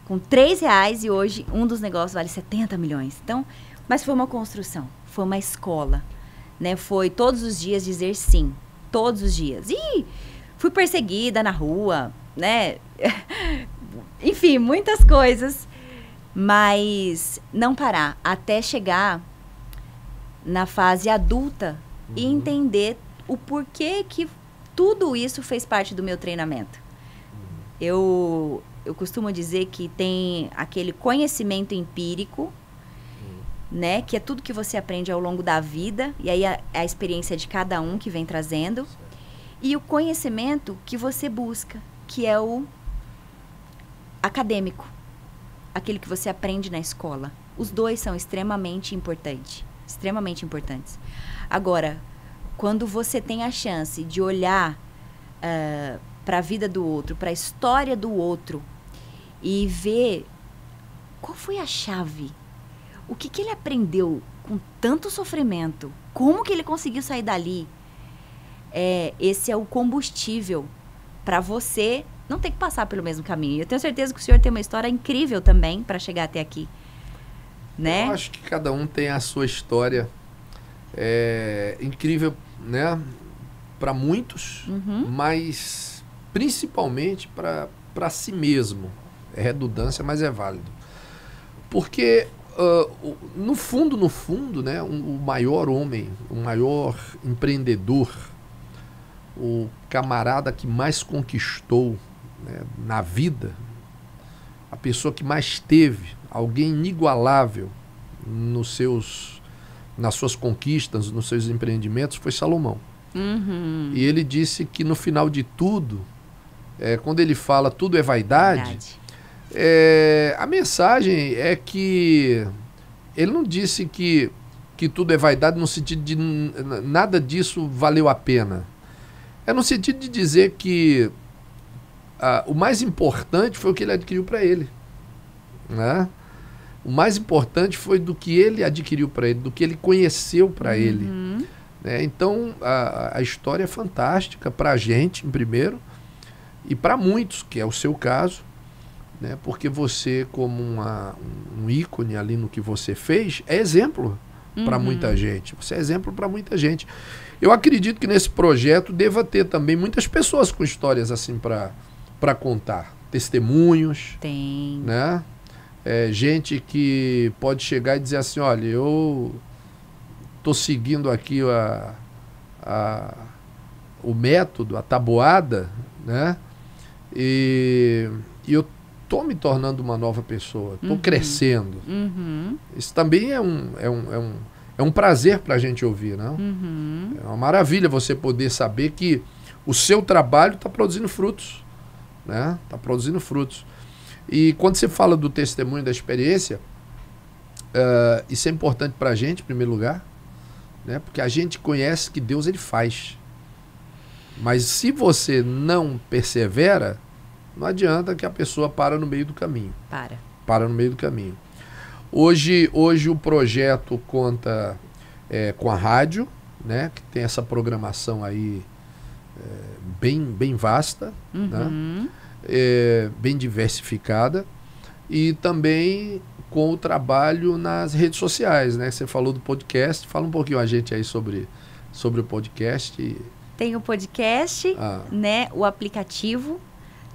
B: Com R$3 e hoje um dos negócios vale 70 milhões. Então, mas foi uma construção, foi uma escola, né? Foi todos os dias dizer sim, todos os dias. E fui perseguida na rua, né? Enfim, muitas coisas, mas não parar até chegar na fase adulta e entender o porquê que tudo isso fez parte do meu treinamento. Eu costumo dizer que tem aquele conhecimento empírico, né, que é tudo que você aprende ao longo da vida, e aí a experiência de cada um que vem trazendo, e o conhecimento que você busca, que é o acadêmico, aquele que você aprende na escola. Os dois são extremamente importantes. Agora, quando você tem a chance de olhar para a vida do outro, para a história do outro, e ver qual foi a chave, o que ele aprendeu com tanto sofrimento, como que ele conseguiu sair dali, esse é o combustível para você não ter que passar pelo mesmo caminho. Eu tenho certeza que o senhor tem uma história incrível também para chegar até aqui, né?
A: Eu acho que cada um tem a sua história incrível, né, para muitos, mas principalmente para si mesmo. É redundância, mas é válido. Porque, no fundo, né, o maior homem, o maior empreendedor, o camarada que mais conquistou, né, na vida, a pessoa que mais teve, alguém inigualável nas suas conquistas, nos seus empreendimentos, foi Salomão. E ele disse que no final de tudo, quando ele fala tudo é vaidade. A mensagem é que ele não disse que tudo é vaidade no sentido de nada disso valeu a pena. É no sentido de dizer que o mais importante foi o que ele adquiriu para ele, né? O mais importante foi do que ele adquiriu para ele, do que ele conheceu para ele, né? Então a história é fantástica para a gente, em primeiro, e para muitos, que é o seu caso, né? Porque você, como um ícone ali no que você fez, é exemplo para muita gente. Você é exemplo para muita gente. Eu acredito que nesse projeto deva ter também muitas pessoas com histórias assim para contar. Testemunhos.
B: Tem.
A: Né? Gente que pode chegar e dizer assim, olha, eu estou seguindo aqui o método, a tabuada, né? E eu estou me tornando uma nova pessoa, estou crescendo. Isso também é um prazer para a gente ouvir, não? É uma maravilha você poder saber que o seu trabalho está produzindo frutos, né? Está produzindo frutos. E quando você fala do testemunho, da experiência, isso é importante para a gente, em primeiro lugar, né? Porque a gente conhece que Deus ele faz. Mas se você não persevera, não adianta que a pessoa para no meio do caminho. Para no meio do caminho. Hoje o projeto conta com a rádio, né? Que tem essa programação aí bem vasta, né? Bem diversificada. E também com o trabalho nas redes sociais, né? Você falou do podcast. Fala um pouquinho a gente aí sobre o podcast.
B: Tem o podcast, né? O aplicativo.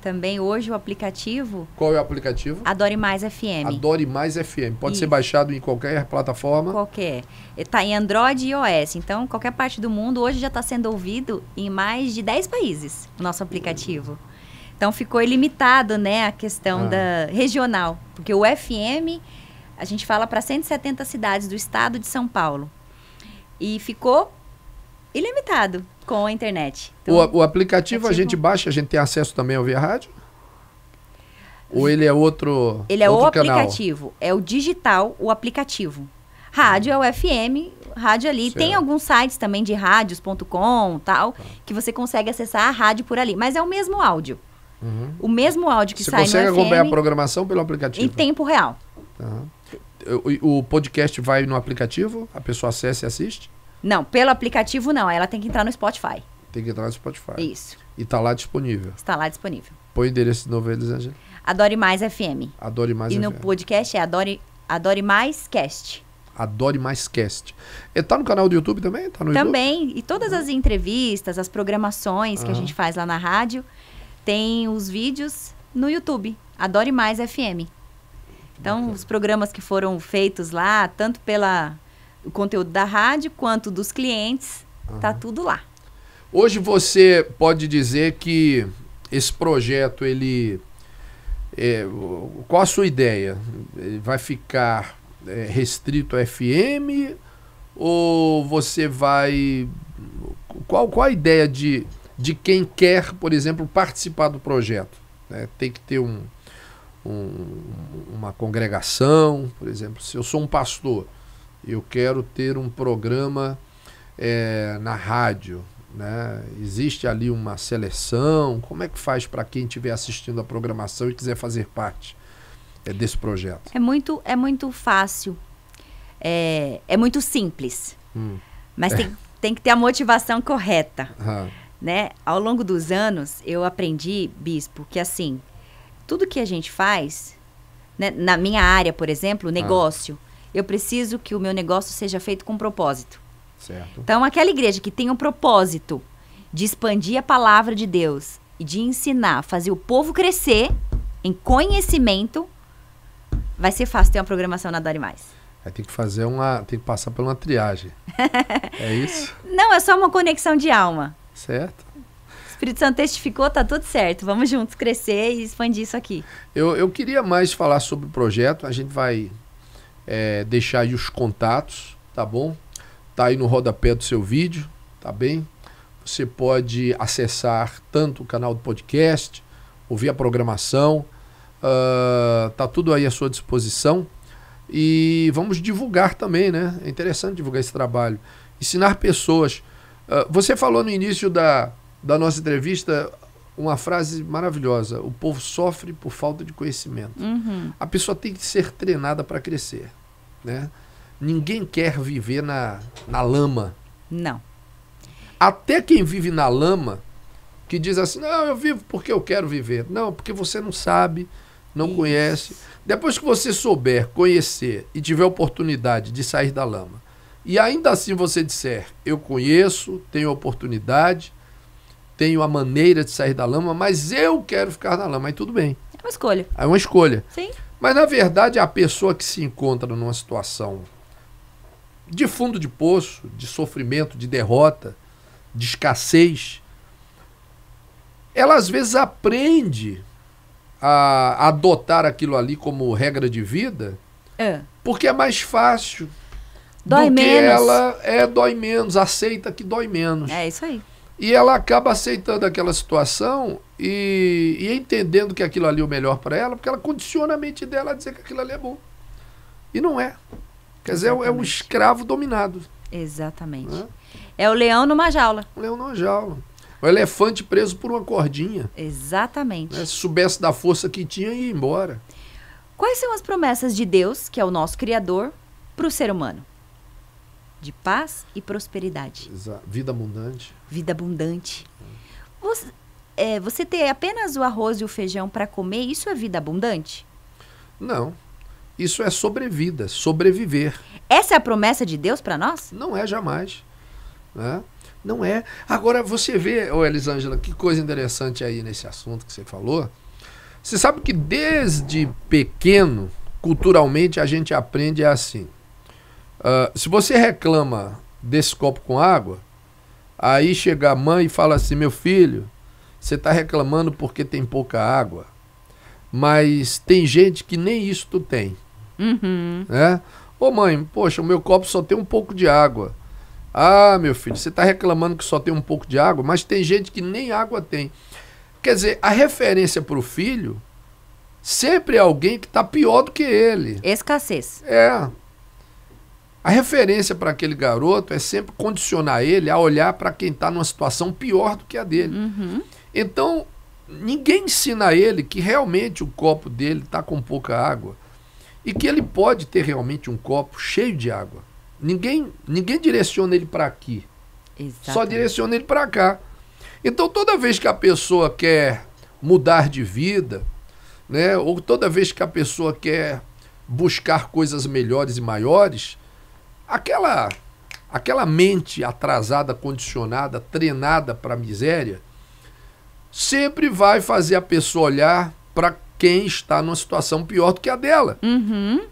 B: Também hoje o aplicativo...
A: Qual é o aplicativo?
B: Adore Mais FM.
A: Adore Mais FM. Pode ser baixado em qualquer plataforma?
B: Qualquer. Está em Android e iOS. Então, qualquer parte do mundo hoje já está sendo ouvido em mais de 10 países, o nosso aplicativo. Então, ficou ilimitado, né, a questão da regional. Porque o FM, a gente fala para 170 cidades do estado de São Paulo. E ficou ilimitado com a internet. Então,
A: o aplicativo a gente baixa, a gente tem acesso também ao via rádio? Ou ele é outro
B: Ele é
A: outro
B: o
A: canal?
B: aplicativo, é o digital, o aplicativo. Rádio é o FM, rádio ali.
A: Certo.
B: Tem alguns sites também de radios.com tal, que você consegue acessar a rádio por ali. Mas é o mesmo áudio. O mesmo áudio que sai no FM. Você consegue
A: acompanhar a programação pelo aplicativo?
B: Em tempo real.
A: O podcast vai no aplicativo? A pessoa acessa e assiste?
B: Não, pelo aplicativo não. Ela tem que entrar no Spotify.
A: Tem que entrar no Spotify.
B: Isso.
A: E tá lá disponível.
B: Está lá disponível.
A: Põe o endereço de novo aí, Elisângela.
B: Adore Mais FM.
A: Adore Mais FM.
B: E no podcast é Adore Mais Cast.
A: Adore Mais Cast. Tá no canal do YouTube também? Tá no
B: também.
A: YouTube?
B: E todas as entrevistas, as programações que a gente faz lá na rádio, tem os vídeos no YouTube. Adore Mais FM. Então, os programas que foram feitos lá, tanto o conteúdo da rádio quanto dos clientes, tá tudo lá.
A: Hoje você pode dizer que esse projeto, qual a sua ideia? Ele vai ficar restrito a FM ou você vai... Qual a ideia de quem quer, por exemplo, participar do projeto? Tem que ter uma congregação, por exemplo. Se eu sou um pastor, eu quero ter um programa na rádio, né? Existe ali uma seleção? Como é que faz para quem estiver assistindo a programação e quiser fazer parte desse projeto?
B: É muito fácil, é muito simples, mas tem que ter a motivação correta. Né? Ao longo dos anos, eu aprendi, Bispo, que assim, tudo que a gente faz, né, na minha área, por exemplo, negócio, eu preciso que o meu negócio seja feito com propósito.
A: Certo.
B: Então, aquela igreja que tem um propósito de expandir a palavra de Deus e de ensinar, fazer o povo crescer em conhecimento, vai ser fácil ter uma programação na Adore Mais.
A: Tem que tem que passar por uma triagem. É isso?
B: Não, é só uma conexão de alma.
A: Certo.
B: O Espírito Santo testificou, tá tudo certo. Vamos juntos crescer e expandir isso aqui.
A: Eu queria mais falar sobre o projeto. A gente vai deixar aí os contatos, tá bom? Tá aí no rodapé do seu vídeo, tá bem? Você pode acessar tanto o canal do podcast, ouvir a programação, tá tudo aí à sua disposição. E vamos divulgar também, né? É interessante divulgar esse trabalho. Ensinar pessoas. Você falou no início da nossa entrevista uma frase maravilhosa. O povo sofre por falta de conhecimento. A pessoa tem que ser treinada para crescer, né? Ninguém quer viver na lama.
B: Não.
A: Até quem vive na lama, que diz assim, não, eu vivo porque eu quero viver. Não, porque você não sabe, não conhece. Depois que você souber, conhecer e tiver oportunidade de sair da lama, e ainda assim você disser, eu conheço, tenho oportunidade, tenho a maneira de sair da lama, mas eu quero ficar na lama, aí tudo bem.
B: É uma escolha.
A: É uma escolha.
B: Sim.
A: Mas na verdade a pessoa que se encontra numa situação de fundo de poço, de sofrimento, de derrota, de escassez, ela às vezes aprende a adotar aquilo ali como regra de vida, porque é mais fácil.
B: Dói
A: do
B: menos.
A: Que ela dói menos, aceita que dói menos.
B: É isso aí.
A: E ela acaba aceitando aquela situação e entendendo que aquilo ali é o melhor para ela, porque ela condiciona a mente dela a dizer que aquilo ali é bom. E não é. Quer dizer, é um escravo dominado.
B: Exatamente.
A: Né?
B: É o leão numa jaula.
A: O leão numa jaula. O elefante preso por uma cordinha.
B: Exatamente.
A: Né? Se soubesse da força que tinha, ia embora.
B: Quais são as promessas de Deus, que é o nosso Criador, para o ser humano? De paz e prosperidade.
A: Exato. Vida abundante.
B: Vida abundante. Você ter apenas o arroz e o feijão para comer, isso é vida abundante?
A: Não. Isso é sobrevida, sobreviver.
B: Essa é a promessa de Deus para nós?
A: Não é jamais. Né? Não é. Agora, você vê, Elisângela, que coisa interessante aí nesse assunto que você falou. Você sabe que desde pequeno, culturalmente, a gente aprende assim. Se você reclama desse copo com água, aí chega a mãe e fala assim, meu filho, você está reclamando porque tem pouca água, mas tem gente que nem isso tu tem.
B: Uhum.
A: Né? Ô mãe, poxa, o meu copo só tem um pouco de água. Ah, meu filho, você está reclamando que só tem um pouco de água, mas tem gente que nem água tem. Quer dizer, a referência para o filho sempre é alguém que está pior do que ele.
B: Escassez.
A: É. A referência para aquele garoto é sempre condicionar ele a olhar para quem está numa situação pior do que a dele.
B: Uhum.
A: Então, ninguém ensina a ele que realmente o copo dele está com pouca água e que ele pode ter realmente um copo cheio de água. Ninguém direciona ele para aqui.
B: Exatamente.
A: Só direciona ele para cá. Então, toda vez que a pessoa quer mudar de vida, né, ou toda vez que a pessoa quer buscar coisas melhores e maiores, aquela mente atrasada, condicionada, treinada para a miséria, sempre vai fazer a pessoa olhar para quem está numa situação pior do que a dela.
B: Uhum.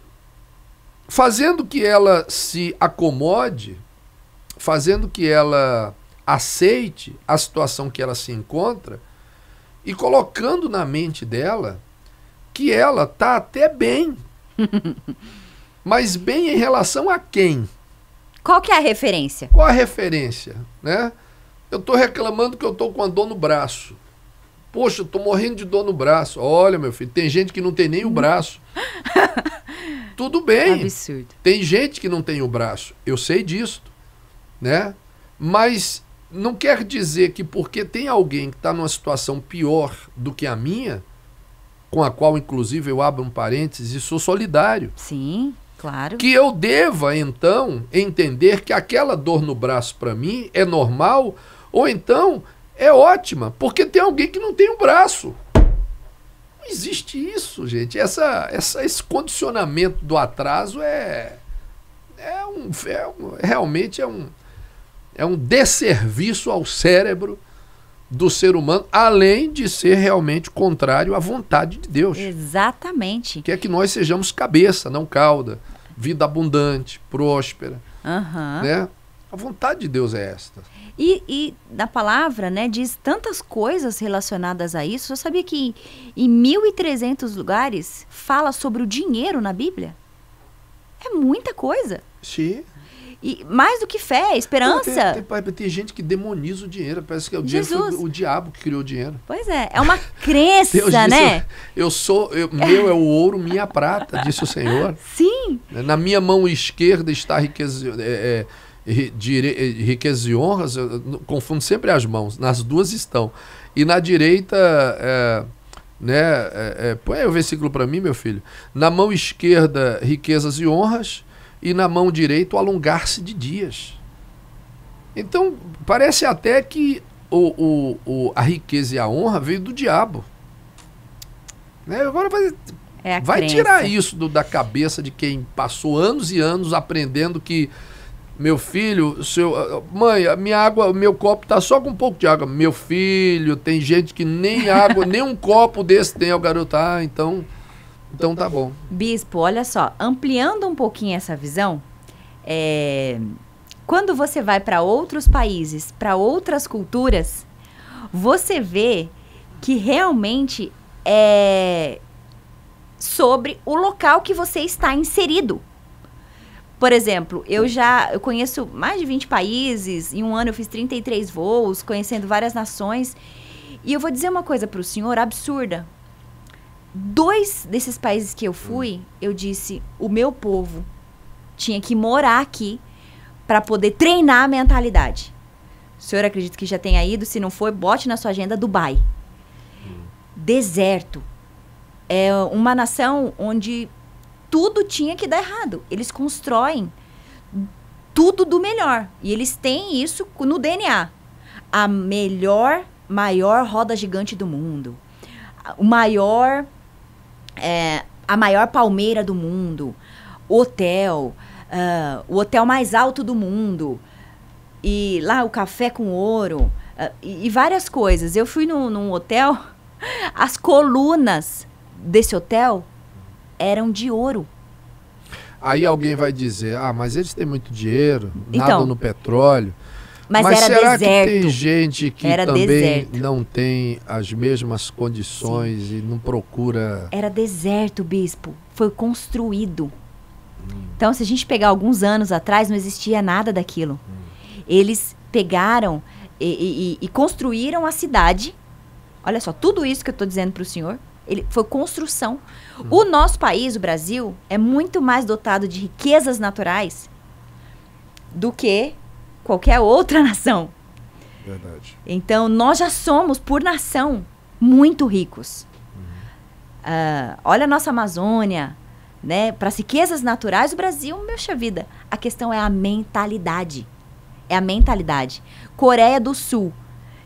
A: Fazendo que ela se acomode, fazendo que ela aceite a situação que ela se encontra e colocando na mente dela que ela está até bem. Mas bem em relação a quem?
B: Qual que é a referência?
A: Qual a referência? Né? Eu estou reclamando que eu estou com a dor no braço. Poxa, eu estou morrendo de dor no braço. Olha, meu filho, tem gente que não tem nem o braço. Tudo bem.
B: Absurdo.
A: Tem gente que não tem o braço. Eu sei disso. Né? Mas não quer dizer que porque tem alguém que está numa situação pior do que a minha, com a qual, inclusive, eu abro um parênteses e sou solidário.
B: Sim, claro.
A: Que eu deva, então, entender que aquela dor no braço, para mim, é normal, ou então é ótima, porque tem alguém que não tem um braço. Não existe isso, gente. Esse condicionamento do atraso realmente é um desserviço ao cérebro do ser humano, além de ser realmente contrário à vontade de Deus.
B: Exatamente.
A: Que é que nós sejamos cabeça, não cauda, vida abundante, próspera.
B: Uhum.
A: Né? A vontade de Deus é esta.
B: E na palavra, né, diz tantas coisas relacionadas a isso. Você sabia que em 1.300 lugares fala sobre o dinheiro na Bíblia? É muita coisa.
A: Sim.
B: E mais do que fé, esperança.
A: Tem gente que demoniza o dinheiro. Parece que o dinheiro foi o diabo que criou o dinheiro.
B: Pois é uma crença,
A: Deus disse,
B: né?
A: Meu é o ouro, minha prata, disse o Senhor.
B: Sim.
A: Na minha mão esquerda está riqueza e honras. Eu confundo sempre as mãos. Nas duas estão. E na direita, põe aí o versículo para mim, meu filho. Na mão esquerda, riquezas e honras. E na mão direita, o alongar-se de dias. Então, parece até que a riqueza e a honra veio do diabo. Né? Agora vai tirar isso da cabeça de quem passou anos e anos aprendendo que, meu filho, mãe, meu copo está só com um pouco de água. Meu filho, tem gente que nem água, nem um copo desse tem. O garoto, então tá bom.
B: Bispo, olha só, ampliando um pouquinho essa visão, quando você vai para outros países, para outras culturas, você vê que realmente é sobre o local que você está inserido. Por exemplo, eu conheço mais de 20 países, em um ano eu fiz 33 voos, conhecendo várias nações, e eu vou dizer uma coisa para o senhor absurda. 2 desses países que eu fui, eu disse, o meu povo tinha que morar aqui para poder treinar a mentalidade. O senhor acredita que já tenha ido? Se não for, bote na sua agenda Dubai. Deserto. É uma nação onde tudo tinha que dar errado. Eles constroem tudo do melhor. E eles têm isso no DNA. A maior roda gigante do mundo. A maior palmeira do mundo. O hotel mais alto do mundo. E lá o café com ouro. E várias coisas. Eu fui num hotel, as colunas desse hotel eram de ouro.
A: Aí alguém vai dizer, mas eles têm muito dinheiro, nadam no petróleo.
B: Mas era
A: será
B: deserto.
A: Que tem gente que
B: era
A: também
B: deserto.
A: Não tem as mesmas condições e não procura...
B: Era deserto, bispo. Foi construído. Então, se a gente pegar alguns anos atrás, não existia nada daquilo. Eles pegaram e construíram a cidade. Olha só, tudo isso que eu estou dizendo para o senhor, foi construção. O nosso país, o Brasil, é muito mais dotado de riquezas naturais do que qualquer outra nação.
A: Verdade.
B: Então, nós já somos, por nação, muito ricos. Olha a nossa Amazônia, né? Para as riquezas naturais, o Brasil, mexa vida. A questão é a mentalidade. É a mentalidade. Coreia do Sul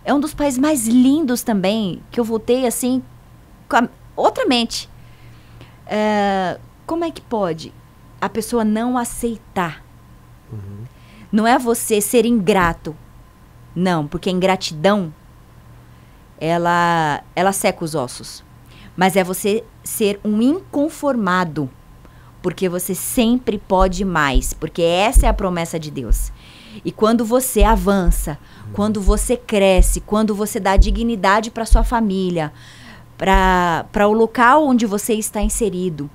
B: é um dos países mais lindos também, que eu voltei assim, com outra mente. Como é que pode a pessoa não aceitar? Não é você ser ingrato. Não, porque a ingratidão, ela seca os ossos. Mas é você ser um inconformado. Porque você sempre pode mais. Porque essa é a promessa de Deus. E quando você avança, quando você cresce, quando você dá dignidade para sua família, para o local onde você está inserido.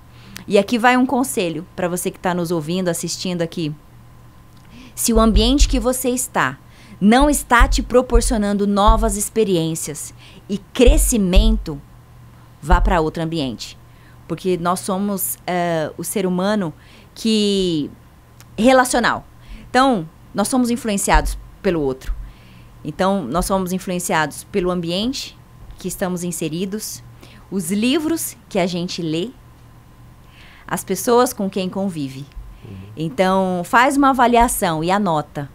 B: E aqui vai um conselho para você que está nos ouvindo, assistindo aqui. Se o ambiente que você está não está te proporcionando novas experiências e crescimento, vá para outro ambiente. Porque nós somos o ser humano relacional. Então, nós somos influenciados pelo outro. Então, nós somos influenciados pelo ambiente que estamos inseridos, os livros que a gente lê, as pessoas com quem convive. Então, faz uma avaliação e anota.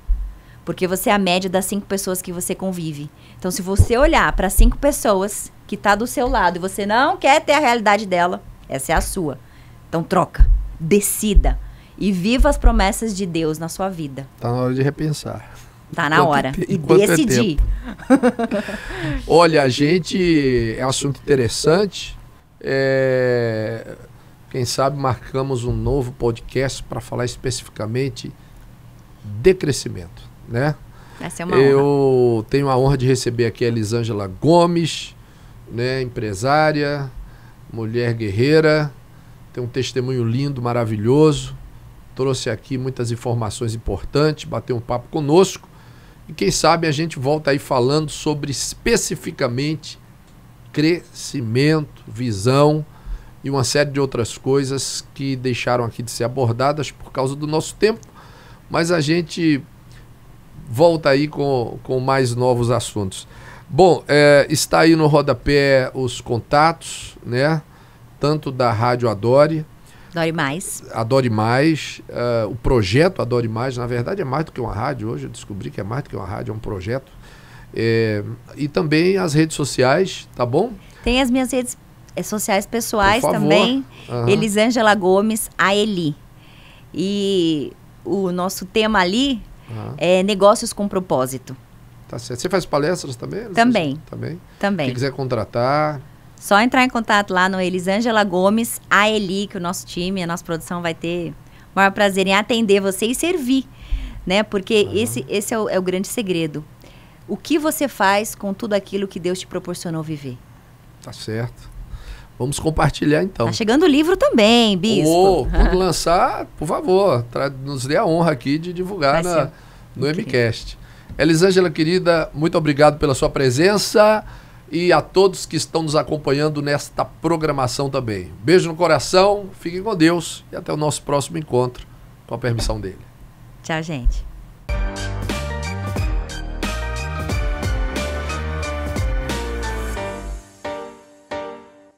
B: Porque você é a média das 5 pessoas que você convive. Então, se você olhar para 5 pessoas que estão do seu lado e você não quer ter a realidade dela, essa é a sua. Então, troca, decida e viva as promessas de Deus na sua vida.
A: Tá na hora de repensar.
B: Tá na hora. E decidir.
A: Olha, é um assunto interessante. Quem sabe marcamos um novo podcast para falar especificamente de crescimento, né?
B: Essa é uma honra.
A: Eu tenho a honra de receber aqui a Elisângela Gomes, né, empresária, mulher guerreira, tem um testemunho lindo, maravilhoso, trouxe aqui muitas informações importantes, bateu um papo conosco e quem sabe a gente volta aí falando sobre especificamente crescimento, visão e uma série de outras coisas que deixaram aqui de ser abordadas por causa do nosso tempo, mas a gente volta aí com mais novos assuntos. Bom, está aí no rodapé os contatos, né? Tanto da Rádio Adore.
B: Adore Mais.
A: Adore Mais. O projeto Adore Mais, na verdade, é mais do que uma rádio. Hoje eu descobri que é mais do que uma rádio, é um projeto. E também as redes sociais, tá bom?
B: Tem as minhas redes sociais pessoais também. Elisângela Gomes, a Eli. E o nosso tema ali é negócios com propósito.
A: Tá certo. Você faz palestras também?
B: Também.
A: Quem quiser contratar...
B: Só entrar em contato lá no Elisângela Gomes, a Eli, que o nosso time, a nossa produção vai ter o maior prazer em atender você e servir, né? Porque esse é o grande segredo. O que você faz com tudo aquilo que Deus te proporcionou viver?
A: Tá certo. Vamos compartilhar então.
B: Tá chegando o livro também, bispo.
A: Quando lançar, por favor, nos dê a honra aqui de divulgar no MCast. Elisângela, querida, muito obrigado pela sua presença e a todos que estão nos acompanhando nesta programação também. Beijo no coração, fiquem com Deus e até o nosso próximo encontro com com a permissão dele.
B: Tchau, gente.